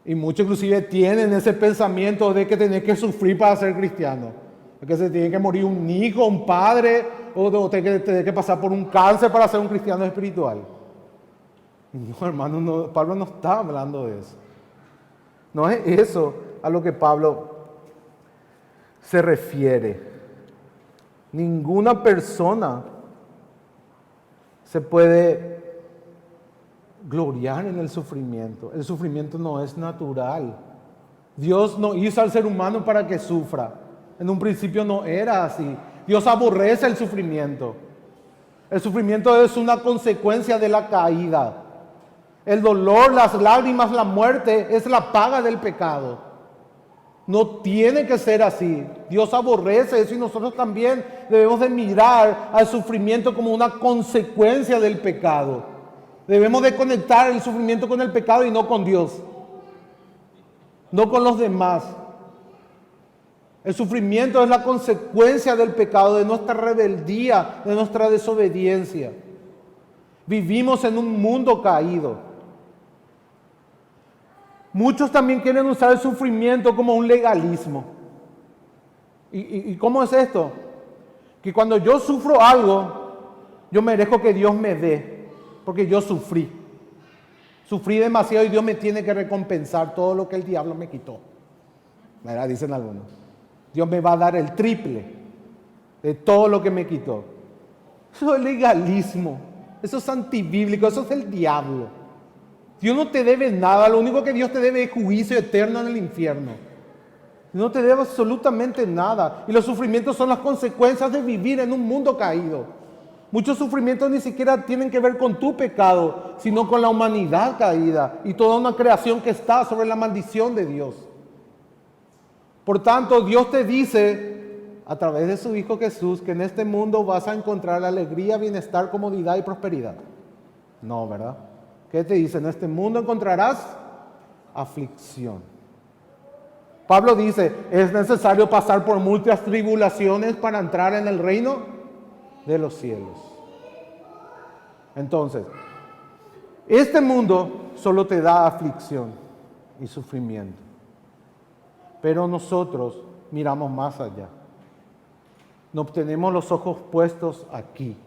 Y muchos inclusive tienen ese pensamiento de que tenés que sufrir para ser cristiano. Que se tiene que morir un hijo, un padre, o tenés que pasar por un cáncer para ser un cristiano espiritual. No, hermano, no, Pablo no está hablando de eso. No es eso a lo que Pablo se refiere. Ninguna persona se puede gloriar en el sufrimiento. El sufrimiento no es natural. Dios no hizo al ser humano para que sufra. En un principio no era así. Dios aborrece el sufrimiento. El sufrimiento es una consecuencia de la caída. El dolor, las lágrimas, la muerte es la paga del pecado. No tiene que ser así. Dios aborrece eso y nosotros también debemos de mirar al sufrimiento como una consecuencia del pecado. Debemos de conectar el sufrimiento con el pecado y no con Dios. No con los demás. El sufrimiento es la consecuencia del pecado, de nuestra rebeldía, de nuestra desobediencia. Vivimos en un mundo caído. Muchos también quieren usar el sufrimiento como un legalismo. ¿Y cómo es esto? Que cuando yo sufro algo, yo merezco que Dios me dé, porque yo sufrí. Sufrí demasiado y Dios me tiene que recompensar todo lo que el diablo me quitó. ¿Verdad? Dicen algunos. Dios me va a dar el triple de todo lo que me quitó. Eso es legalismo. Eso es antibíblico. Eso es el diablo. Dios no te debe nada. Lo único que Dios te debe es juicio eterno en el infierno. No te debe absolutamente nada. Y los sufrimientos son las consecuencias de vivir en un mundo caído. Muchos sufrimientos ni siquiera tienen que ver con tu pecado, sino con la humanidad caída y toda una creación que está sobre la maldición de Dios. Por tanto, Dios te dice, a través de su Hijo Jesús, que en este mundo vas a encontrar alegría, bienestar, comodidad y prosperidad. No, ¿verdad? ¿Qué te dice? En este mundo encontrarás aflicción. Pablo dice, es necesario pasar por muchas tribulaciones para entrar en el reino de los cielos. Entonces, este mundo solo te da aflicción y sufrimiento. Pero nosotros miramos más allá. No tenemos los ojos puestos aquí,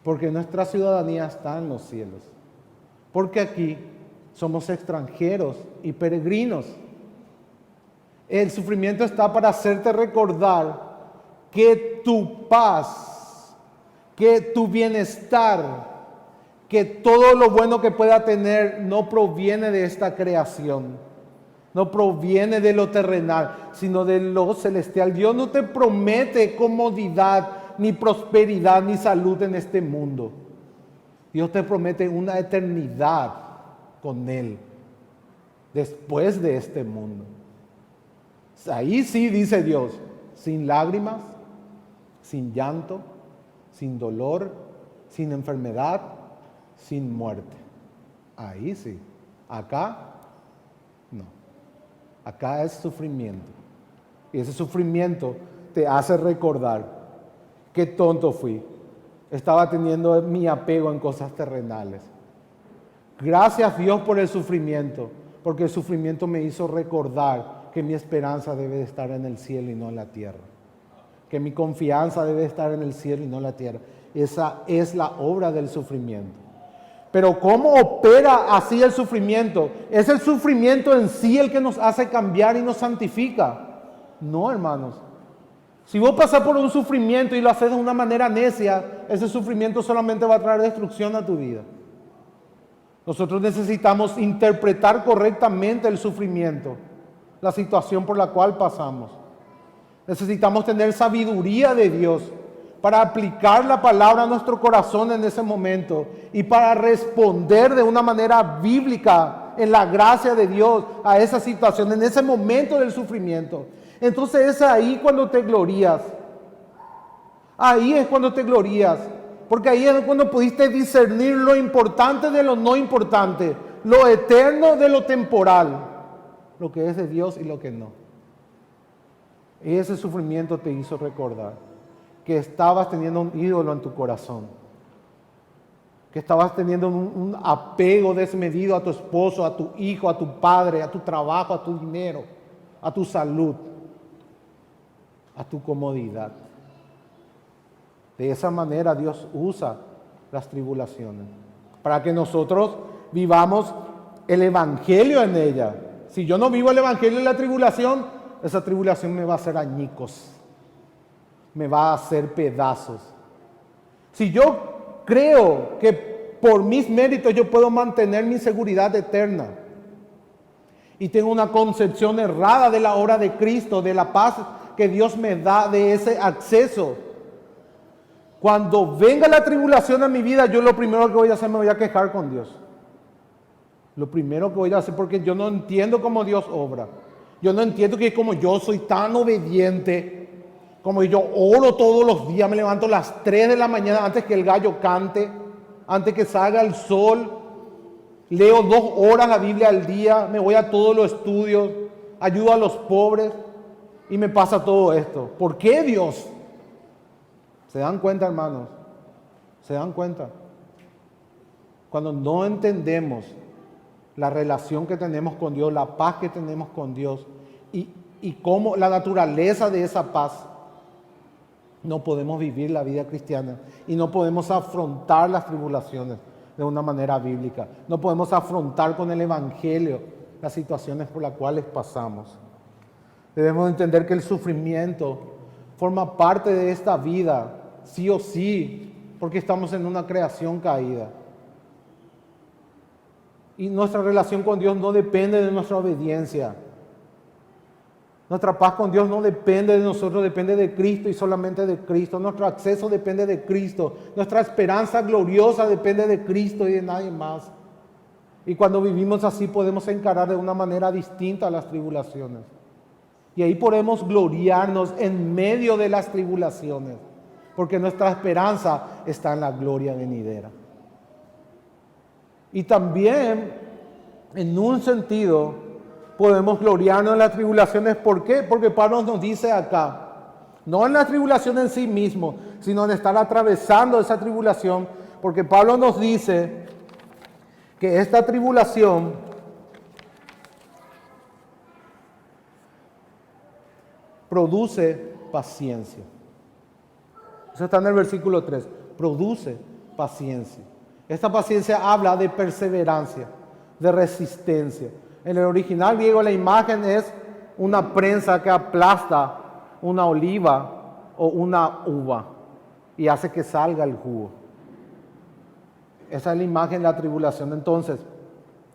porque nuestra ciudadanía está en los cielos. Porque aquí somos extranjeros y peregrinos. El sufrimiento está para hacerte recordar que tu paz, que tu bienestar, que todo lo bueno que pueda tener no proviene de esta creación, no proviene de lo terrenal, sino de lo celestial. Dios no te promete comodidad, ni prosperidad, ni salud en este mundo. Dios te promete una eternidad con Él, después de este mundo. Ahí sí, dice Dios, sin lágrimas, sin llanto, sin dolor, sin enfermedad, sin muerte. Ahí sí. Acá, no. Acá es sufrimiento. Y ese sufrimiento te hace recordar qué tonto fui. Estaba teniendo mi apego en cosas terrenales. Gracias Dios por el sufrimiento, porque el sufrimiento me hizo recordar que mi esperanza debe de estar en el cielo y no en la tierra. Que mi confianza debe estar en el cielo y no en la tierra. Esa es la obra del sufrimiento. Pero ¿cómo opera así el sufrimiento? ¿Es el sufrimiento en sí el que nos hace cambiar y nos santifica? No, hermanos. Si vos pasás por un sufrimiento y lo haces de una manera necia, ese sufrimiento solamente va a traer destrucción a tu vida. Nosotros necesitamos interpretar correctamente el sufrimiento, la situación por la cual pasamos. Necesitamos tener sabiduría de Dios para aplicar la palabra a nuestro corazón en ese momento y para responder de una manera bíblica en la gracia de Dios a esa situación, en ese momento del sufrimiento. Entonces es ahí cuando te glorías. Ahí es cuando te glorías. Porque ahí es cuando pudiste discernir lo importante de lo no importante, lo eterno de lo temporal, lo que es de Dios y lo que no. Y ese sufrimiento te hizo recordar que estabas teniendo un ídolo en tu corazón, que estabas teniendo un apego desmedido a tu esposo, a tu hijo, a tu padre, a tu trabajo, a tu dinero, a tu salud, a tu comodidad. De esa manera Dios usa las tribulaciones para que nosotros vivamos el evangelio en ella. Si yo no vivo el evangelio en la tribulación, esa tribulación me va a hacer añicos, me va a hacer pedazos. Si yo creo que por mis méritos yo puedo mantener mi seguridad eterna y tengo una concepción errada de la obra de Cristo, de la paz que Dios me da, de ese acceso, cuando venga la tribulación a mi vida, yo lo primero que voy a hacer, me voy a quejar con Dios. Lo primero que voy a hacer, porque yo no entiendo cómo Dios obra. Yo no entiendo que como yo soy tan obediente, como yo oro todos los días, me levanto a las 3 de la mañana antes que el gallo cante, antes que salga el sol, leo 2 horas la Biblia al día, me voy a todos los estudios, ayudo a los pobres y me pasa todo esto. ¿Por qué Dios? ¿Se dan cuenta, hermanos? ¿Se dan cuenta? Cuando no entendemos la relación que tenemos con Dios, la paz que tenemos con Dios y cómo la naturaleza de esa paz, no podemos vivir la vida cristiana y no podemos afrontar las tribulaciones de una manera bíblica. No podemos afrontar con el evangelio las situaciones por las cuales pasamos. Debemos entender que el sufrimiento forma parte de esta vida, sí o sí, porque estamos en una creación caída. Y nuestra relación con Dios no depende de nuestra obediencia. Nuestra paz con Dios no depende de nosotros, depende de Cristo y solamente de Cristo. Nuestro acceso depende de Cristo. Nuestra esperanza gloriosa depende de Cristo y de nadie más. Y cuando vivimos así podemos encarar de una manera distinta las tribulaciones. Y ahí podemos gloriarnos en medio de las tribulaciones, porque nuestra esperanza está en la gloria venidera. Y también, en un sentido, podemos gloriarnos en las tribulaciones. ¿Por qué? Porque Pablo nos dice acá, no en la tribulación en sí mismo, sino en estar atravesando esa tribulación, porque Pablo nos dice que esta tribulación produce paciencia. Eso está en el versículo 3. Produce paciencia. Esta paciencia habla de perseverancia, de resistencia. En el original griego la imagen es una prensa que aplasta una oliva o una uva y hace que salga el jugo. Esa es la imagen de la tribulación. Entonces,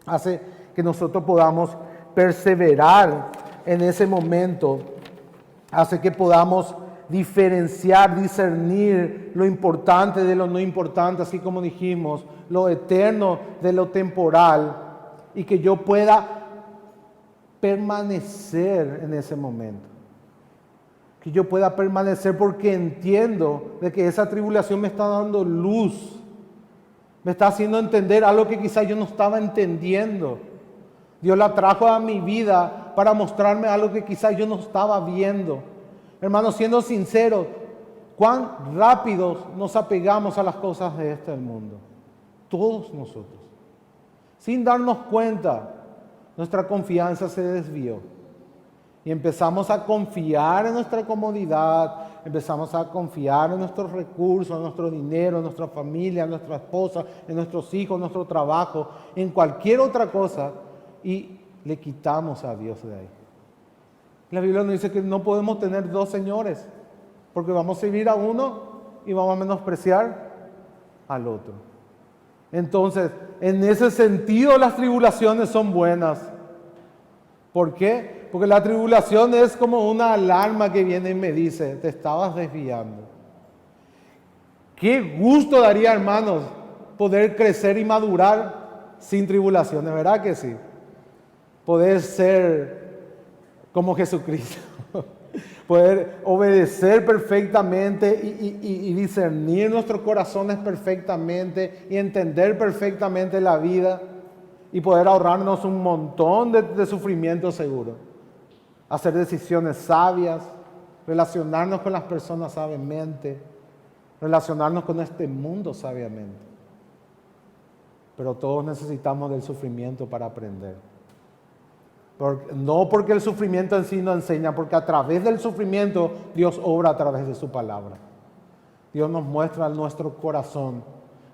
hace que nosotros podamos perseverar en ese momento, hace que podamos diferenciar, discernir lo importante de lo no importante, así como dijimos, lo eterno de lo temporal, y que yo pueda permanecer en ese momento. Que yo pueda permanecer porque entiendo de que esa tribulación me está dando luz, me está haciendo entender algo que quizás yo no estaba entendiendo. Dios la trajo a mi vida para mostrarme algo que quizás yo no estaba viendo. Hermanos, siendo sinceros, cuán rápidos nos apegamos a las cosas de este mundo. Todos nosotros. Sin darnos cuenta, nuestra confianza se desvió. Y empezamos a confiar en nuestra comodidad, empezamos a confiar en nuestros recursos, en nuestro dinero, en nuestra familia, en nuestra esposa, en nuestros hijos, en nuestro trabajo, en cualquier otra cosa, y le quitamos a Dios de ahí. La Biblia nos dice que no podemos tener 2 señores. porque vamos a servir a uno y vamos a menospreciar al otro. Entonces, en ese sentido las tribulaciones son buenas. ¿Por qué? Porque la tribulación es como una alarma que viene y me dice, te estabas desviando. Qué gusto daría, hermanos, poder crecer y madurar sin tribulaciones, ¿verdad que sí? Poder ser como Jesucristo, poder obedecer perfectamente y discernir nuestros corazones perfectamente y entender perfectamente la vida y poder ahorrarnos un montón de sufrimiento seguro. Hacer decisiones sabias, relacionarnos con las personas sabiamente, relacionarnos con este mundo sabiamente. Pero todos necesitamos del sufrimiento para aprender. No porque el sufrimiento en sí nos enseña, porque a través del sufrimiento Dios obra a través de su palabra. Dios nos muestra nuestro corazón.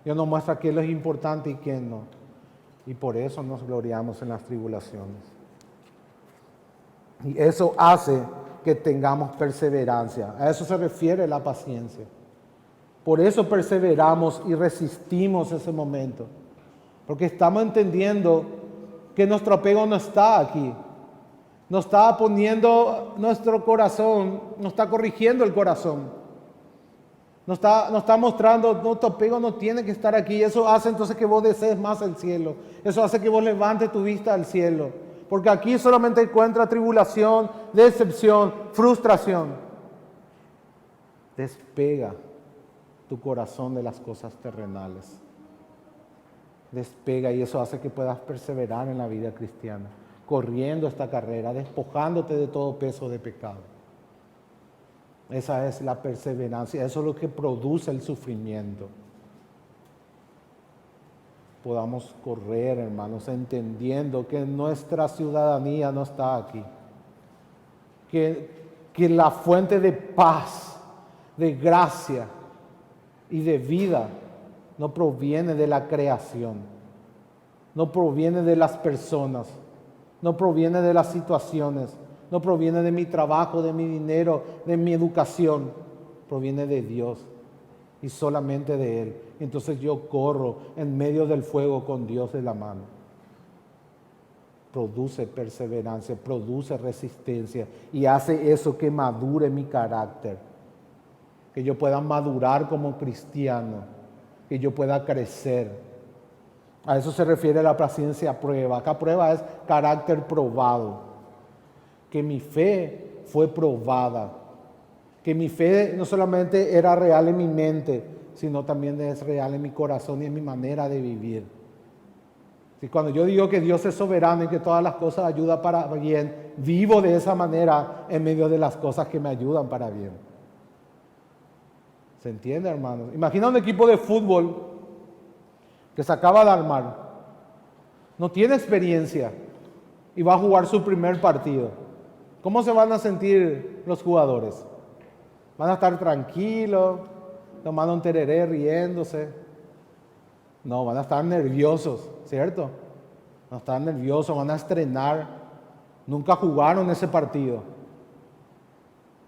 Dios nos muestra qué es importante y qué no. Y por eso nos gloriamos en las tribulaciones. Y eso hace que tengamos perseverancia. A eso se refiere la paciencia. Por eso perseveramos y resistimos ese momento. Porque estamos entendiendo que nuestro apego no está aquí. No está poniendo nuestro corazón, no está corrigiendo el corazón. No está mostrando, no, tu apego no tiene que estar aquí. Eso hace entonces que vos desees más el cielo. Eso hace que vos levantes tu vista al cielo. Porque aquí solamente encuentra tribulación, decepción, frustración. Despega tu corazón de las cosas terrenales. Despega y eso hace que puedas perseverar en la vida cristiana, corriendo esta carrera, despojándote de todo peso de pecado. Esa es la perseverancia, eso es lo que produce el sufrimiento. Podamos correr, hermanos, entendiendo que nuestra ciudadanía no está aquí. Que la fuente de paz, de gracia y de vida no proviene de la creación, no proviene de las personas, no proviene de las situaciones, no proviene de mi trabajo, de mi dinero, de mi educación, proviene de Dios y solamente de Él. Entonces yo corro en medio del fuego con Dios de la mano. Produce perseverancia, produce resistencia y hace eso que madure mi carácter, que yo pueda madurar como cristiano, que yo pueda crecer. A eso se refiere la paciencia a prueba. Acá prueba es carácter probado. Que mi fe fue probada. Que mi fe no solamente era real en mi mente, sino también es real en mi corazón y en mi manera de vivir. Y cuando yo digo que Dios es soberano y que todas las cosas ayudan para bien, vivo de esa manera en medio de las cosas que me ayudan para bien. ¿Se entiende, hermanos? Imagina un equipo de fútbol que se acaba de armar, no tiene experiencia y va a jugar su primer partido. ¿Cómo se van a sentir los jugadores? ¿Van a estar tranquilos, tomando un tereré, riéndose? No, van a estar nerviosos, ¿cierto? Van a estar nerviosos, van a estrenar. Nunca jugaron ese partido.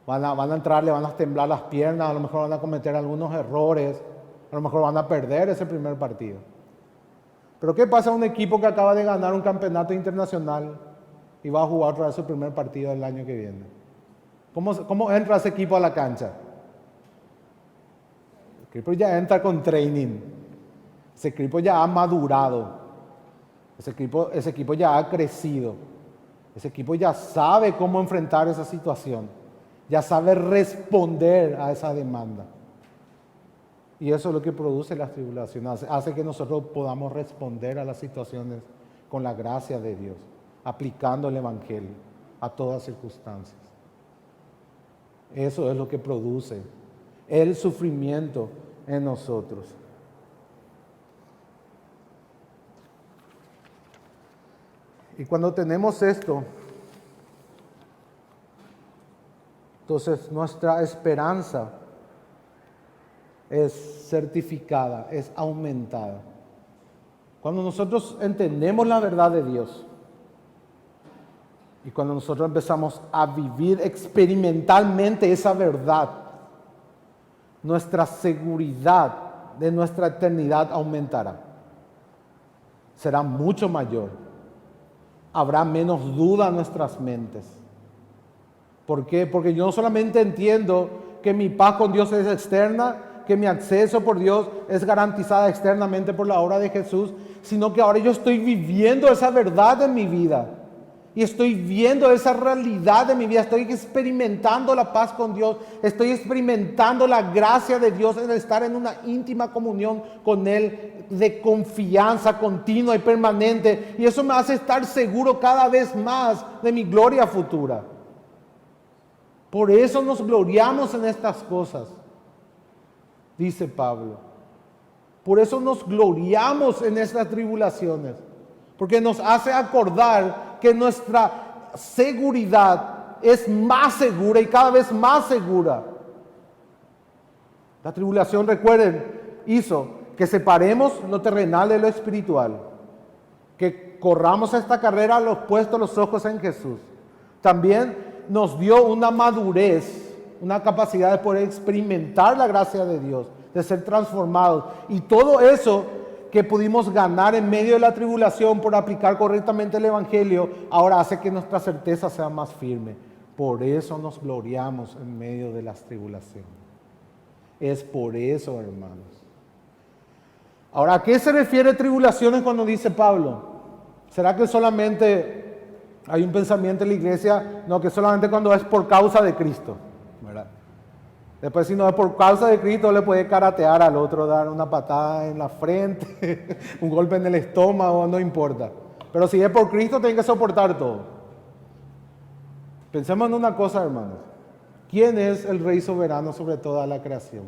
Van a entrar, le van a temblar las piernas, a lo mejor van a cometer algunos errores, a lo mejor van a perder ese primer partido. Pero ¿qué pasa a un equipo que acaba de ganar un campeonato internacional y va a jugar otra vez su primer partido del año que viene? ¿Cómo entra ese equipo a la cancha? El equipo ya entra con training. Ese equipo ya ha madurado. Ese equipo ya ha crecido. Ese equipo ya sabe cómo enfrentar esa situación. Ya sabe responder a esa demanda. Y eso es lo que produce las tribulaciones. Hace que nosotros podamos responder a las situaciones con la gracia de Dios, aplicando el Evangelio a todas circunstancias. Eso es lo que produce el sufrimiento en nosotros. Y cuando tenemos esto, entonces nuestra esperanza es certificada, es aumentada. Cuando nosotros entendemos la verdad de Dios y cuando nosotros empezamos a vivir experimentalmente esa verdad, nuestra seguridad de nuestra eternidad aumentará. Será mucho mayor. Habrá menos duda en nuestras mentes. ¿Por qué? Porque yo no solamente entiendo que mi paz con Dios es externa, que mi acceso por Dios es garantizada externamente por la obra de Jesús, sino que ahora yo estoy viviendo esa verdad en mi vida. Y estoy viendo esa realidad de mi vida, estoy experimentando la paz con Dios, estoy experimentando la gracia de Dios en estar en una íntima comunión con Él, de confianza continua y permanente. Y eso me hace estar seguro cada vez más de mi gloria futura. Por eso nos gloriamos en estas cosas, dice Pablo. Por eso nos gloriamos en estas tribulaciones, porque nos hace acordar que nuestra seguridad es más segura y cada vez más segura. La tribulación, recuerden, hizo que separemos lo terrenal de lo espiritual, que corramos esta carrera los puestos los ojos en Jesús. También nos dio una madurez, una capacidad de poder experimentar la gracia de Dios, de ser transformados. Y todo eso que pudimos ganar en medio de la tribulación por aplicar correctamente el Evangelio, ahora hace que nuestra certeza sea más firme. Por eso nos gloriamos en medio de las tribulaciones. Es por eso, hermanos. Ahora, ¿a qué se refiere tribulaciones cuando dice Pablo? ¿Será que solamente hay un pensamiento en la iglesia? No, que solamente cuando es por causa de Cristo, ¿verdad? Después, si no es por causa de Cristo, le puede karatear al otro, dar una patada en la frente, un golpe en el estómago, no importa. Pero si es por Cristo, tiene que soportar todo. Pensemos en una cosa, hermanos. ¿Quién es el Rey soberano sobre toda la creación?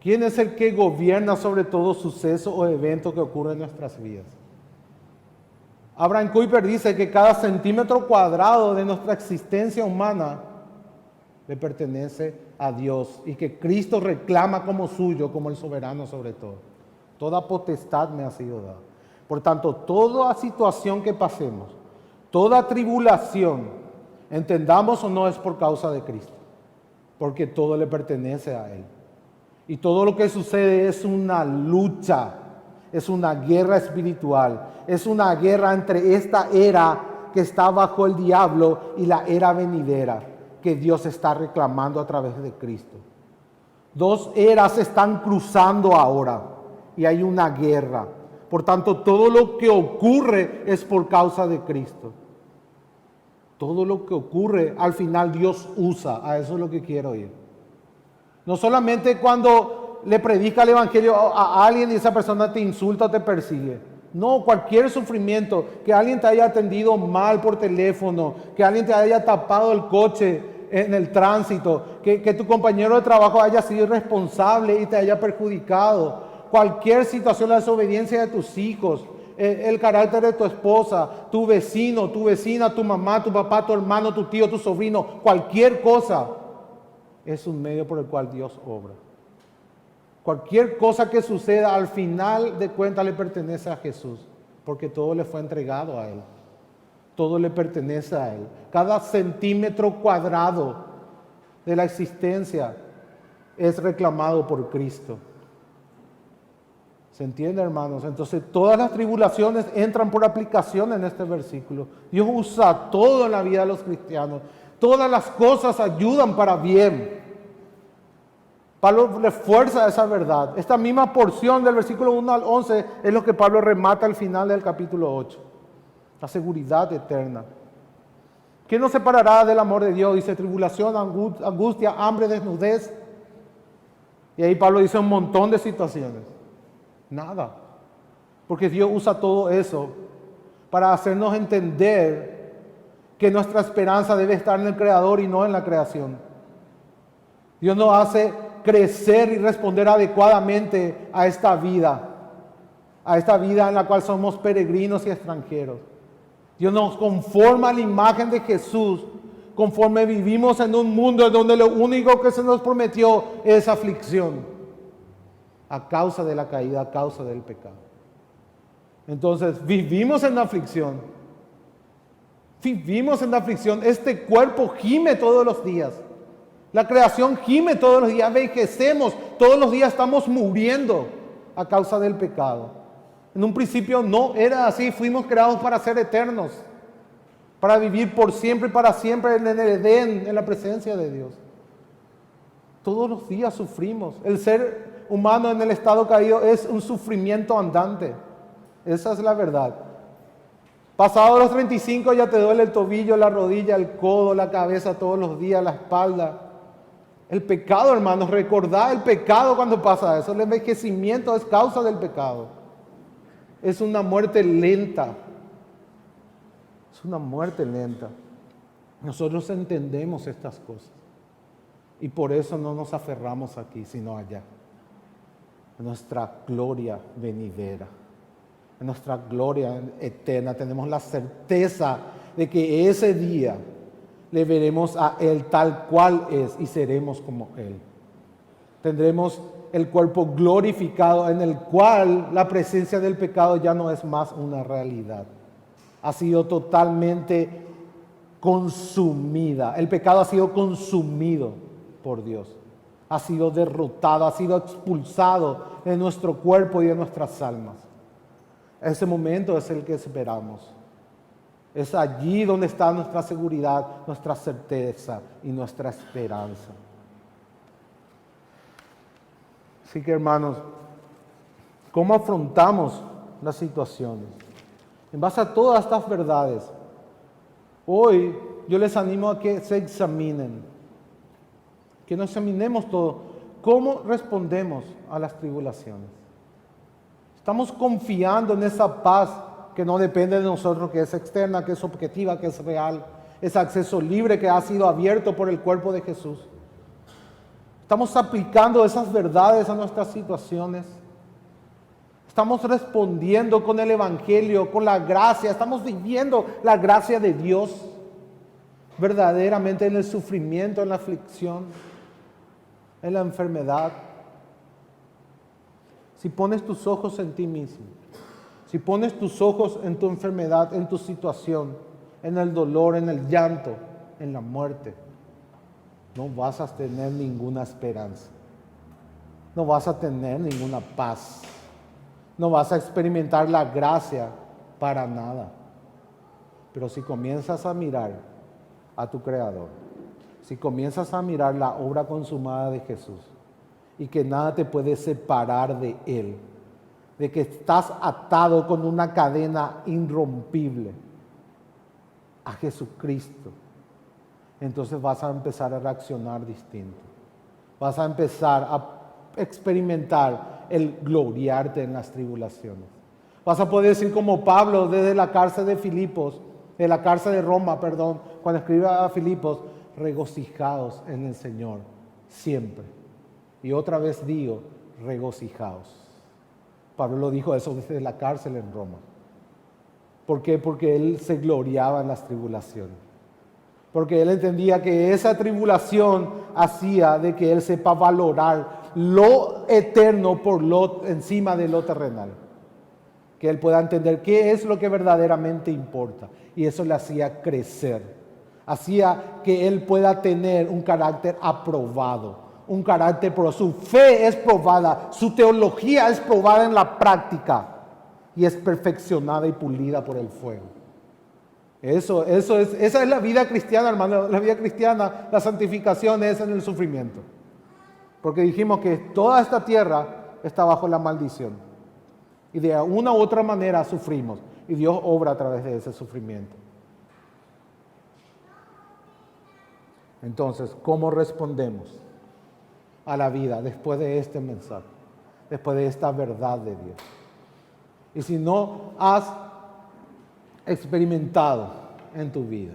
¿Quién es el que gobierna sobre todo suceso o evento que ocurre en nuestras vidas? Abraham Kuyper dice que cada centímetro cuadrado de nuestra existencia humana le pertenece a Dios y que Cristo reclama como suyo, como el soberano sobre todo. Toda potestad me ha sido dada. Por tanto, toda situación que pasemos, toda tribulación, entendamos o no, es por causa de Cristo, porque todo le pertenece a Él. Y todo lo que sucede es una lucha, es una guerra espiritual, es una guerra entre esta era que está bajo el diablo y la era venidera que Dios está reclamando a través de Cristo. Dos eras están cruzando ahora y hay una guerra. Por tanto, todo lo que ocurre es por causa de Cristo. Todo lo que ocurre, al final Dios usa. A eso es lo que quiero ir. No solamente cuando le predica el Evangelio a alguien y esa persona te insulta o te persigue. No, cualquier sufrimiento, que alguien te haya atendido mal por teléfono, que alguien te haya tapado el coche en el tránsito, que tu compañero de trabajo haya sido irresponsable y te haya perjudicado. Cualquier situación, la desobediencia de tus hijos, el carácter de tu esposa, tu vecino, tu vecina, tu mamá, tu papá, tu hermano, tu tío, tu sobrino, cualquier cosa es un medio por el cual Dios obra. Cualquier cosa que suceda, al final de cuentas le pertenece a Jesús, porque todo le fue entregado a Él. Todo le pertenece a Él. Cada centímetro cuadrado de la existencia es reclamado por Cristo. ¿Se entiende, hermanos? Entonces, todas las tribulaciones entran por aplicación en este versículo. Dios usa todo en la vida de los cristianos. Todas las cosas ayudan para bien. Pablo refuerza esa verdad. Esta misma porción del versículo 1 al 11 es lo que Pablo remata al final del capítulo 8. La seguridad eterna. ¿Quién nos separará del amor de Dios? Dice tribulación, angustia, hambre, desnudez. Y ahí Pablo dice un montón de situaciones. Nada. Porque Dios usa todo eso para hacernos entender que nuestra esperanza debe estar en el Creador y no en la creación. Dios nos hace crecer y responder adecuadamente a esta vida en la cual somos peregrinos y extranjeros. Dios nos conforma a la imagen de Jesús conforme vivimos en un mundo en donde lo único que se nos prometió es aflicción a causa de la caída, a causa del pecado. Entonces vivimos en la aflicción. Vivimos en la aflicción. Este cuerpo gime todos los días. La creación gime todos los días, envejecemos, todos los días estamos muriendo a causa del pecado. En un principio no era así, fuimos creados para ser eternos, para vivir por siempre y para siempre en el Edén, en la presencia de Dios. Todos los días sufrimos. El ser humano en el estado caído es un sufrimiento andante. Esa es la verdad. Pasado los 35 ya te duele el tobillo, la rodilla, el codo, la cabeza todos los días, la espalda. El pecado, hermanos, recordad el pecado cuando pasa eso. El envejecimiento es causa del pecado. Es una muerte lenta. Es una muerte lenta. Nosotros entendemos estas cosas. Y por eso no nos aferramos aquí, sino allá. En nuestra gloria venidera. En nuestra gloria eterna tenemos la certeza de que ese día le veremos a Él tal cual es y seremos como Él. Tendremos el cuerpo glorificado en el cual la presencia del pecado ya no es más una realidad. Ha sido totalmente consumida. El pecado ha sido consumido por Dios. Ha sido derrotado, ha sido expulsado de nuestro cuerpo y de nuestras almas. Ese momento es el que esperamos. Es allí donde está nuestra seguridad, nuestra certeza y nuestra esperanza. Así que, hermanos, ¿cómo afrontamos las situaciones? En base a todas estas verdades, hoy yo les animo a que se examinen, que nos examinemos todo. ¿Cómo respondemos a las tribulaciones? Estamos confiando en esa paz que no depende de nosotros, que es externa, que es objetiva, que es real. Ese acceso libre que ha sido abierto por el cuerpo de Jesús. Estamos aplicando esas verdades a nuestras situaciones. Estamos respondiendo con el Evangelio, con la gracia. Estamos viviendo la gracia de Dios verdaderamente en el sufrimiento, en la aflicción, en la enfermedad. Si pones tus ojos en ti mismo, si pones tus ojos en tu enfermedad, en tu situación, en el dolor, en el llanto, en la muerte, no vas a tener ninguna esperanza. No vas a tener ninguna paz. No vas a experimentar la gracia para nada. Pero si comienzas a mirar a tu Creador, si comienzas a mirar la obra consumada de Jesús y que nada te puede separar de Él, de que estás atado con una cadena irrompible a Jesucristo, entonces vas a empezar a reaccionar distinto. Vas a empezar a experimentar el gloriarte en las tribulaciones. Vas a poder decir como Pablo desde la cárcel de Filipos, de la cárcel de Roma, perdón, cuando escribe a Filipos, regocijaos en el Señor siempre. Y otra vez digo, regocijaos. Pablo lo dijo eso desde la cárcel en Roma. ¿Por qué? Porque él se gloriaba en las tribulaciones. Porque él entendía que esa tribulación hacía de que él sepa valorar lo eterno por lo encima de lo terrenal. Que él pueda entender qué es lo que verdaderamente importa. Y eso le hacía crecer. Hacía que él pueda tener un carácter aprobado. Un carácter, pero su fe es probada, su teología es probada en la práctica y es perfeccionada y pulida por el fuego. Esa es la vida cristiana, hermano. La vida cristiana, la santificación es en el sufrimiento. Porque dijimos que toda esta tierra está bajo la maldición. Y de una u otra manera sufrimos. Y Dios obra a través de ese sufrimiento. Entonces, ¿cómo respondemos a la vida después de este mensaje? Después de esta verdad de Dios. Y si no has experimentado en tu vida,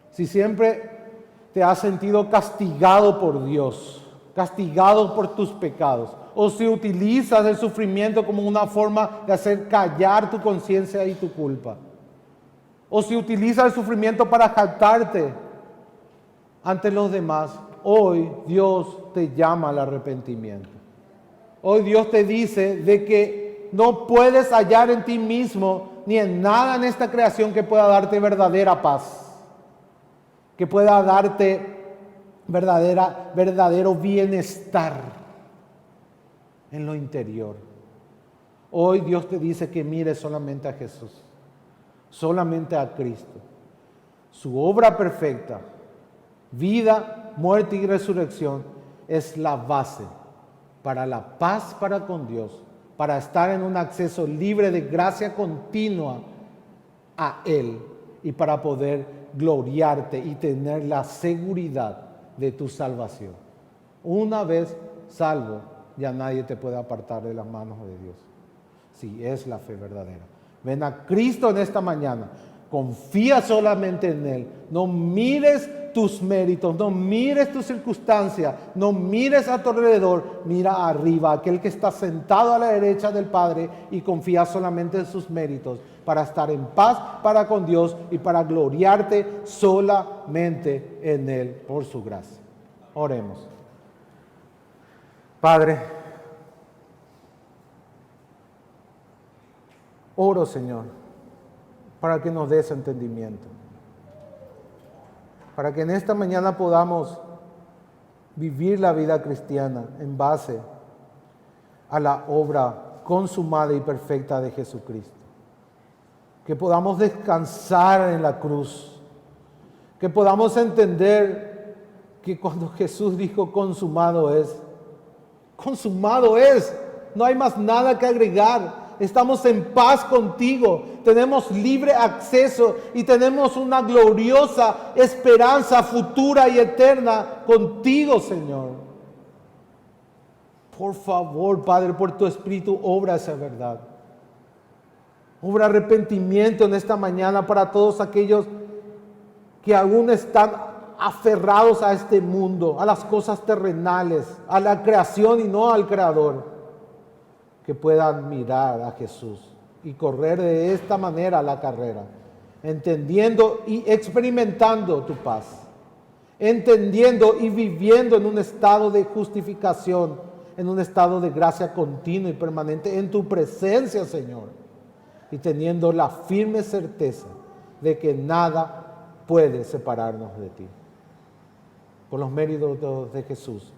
si siempre te has sentido castigado por Dios, castigado por tus pecados, o si utilizas el sufrimiento como una forma de hacer callar tu conciencia y tu culpa, o si utilizas el sufrimiento para jactarte ante los demás, hoy Dios te llama al arrepentimiento. Hoy Dios te dice de que no puedes hallar en ti mismo ni en nada en esta creación que pueda darte verdadera paz, que pueda darte verdadero bienestar en lo interior. Hoy Dios te dice que mires solamente a Jesús, solamente a Cristo. Su obra perfecta, vida, muerte y resurrección, es la base para la paz para con Dios, para estar en un acceso libre de gracia continua a Él y para poder gloriarte y tener la seguridad de tu salvación. Una vez salvo, ya nadie te puede apartar de las manos de Dios. Sí, es la fe verdadera. Ven a Cristo en esta mañana. Confía solamente en Él. No mires tus méritos, no mires tus circunstancias, no mires a tu alrededor. Mira arriba, aquel que está sentado a la derecha del Padre, y confía solamente en sus méritos para estar en paz para con Dios y para gloriarte solamente en Él por su gracia. Oremos. Padre, oro, Señor, para que nos des entendimiento, para que en esta mañana podamos vivir la vida cristiana en base a la obra consumada y perfecta de Jesucristo. Que podamos descansar en la cruz, que podamos entender que cuando Jesús dijo consumado es, no hay más nada que agregar. Estamos en paz contigo, tenemos libre acceso y tenemos una gloriosa esperanza futura y eterna contigo, Señor. Por favor, Padre, por tu Espíritu, obra esa verdad. Obra arrepentimiento en esta mañana para todos aquellos que aún están aferrados a este mundo, a las cosas terrenales, a la creación y no al Creador. Que puedan mirar a Jesús y correr de esta manera la carrera, entendiendo y experimentando tu paz, entendiendo y viviendo en un estado de justificación, en un estado de gracia continua y permanente en tu presencia, Señor, y teniendo la firme certeza de que nada puede separarnos de ti. Por los méritos de Jesús.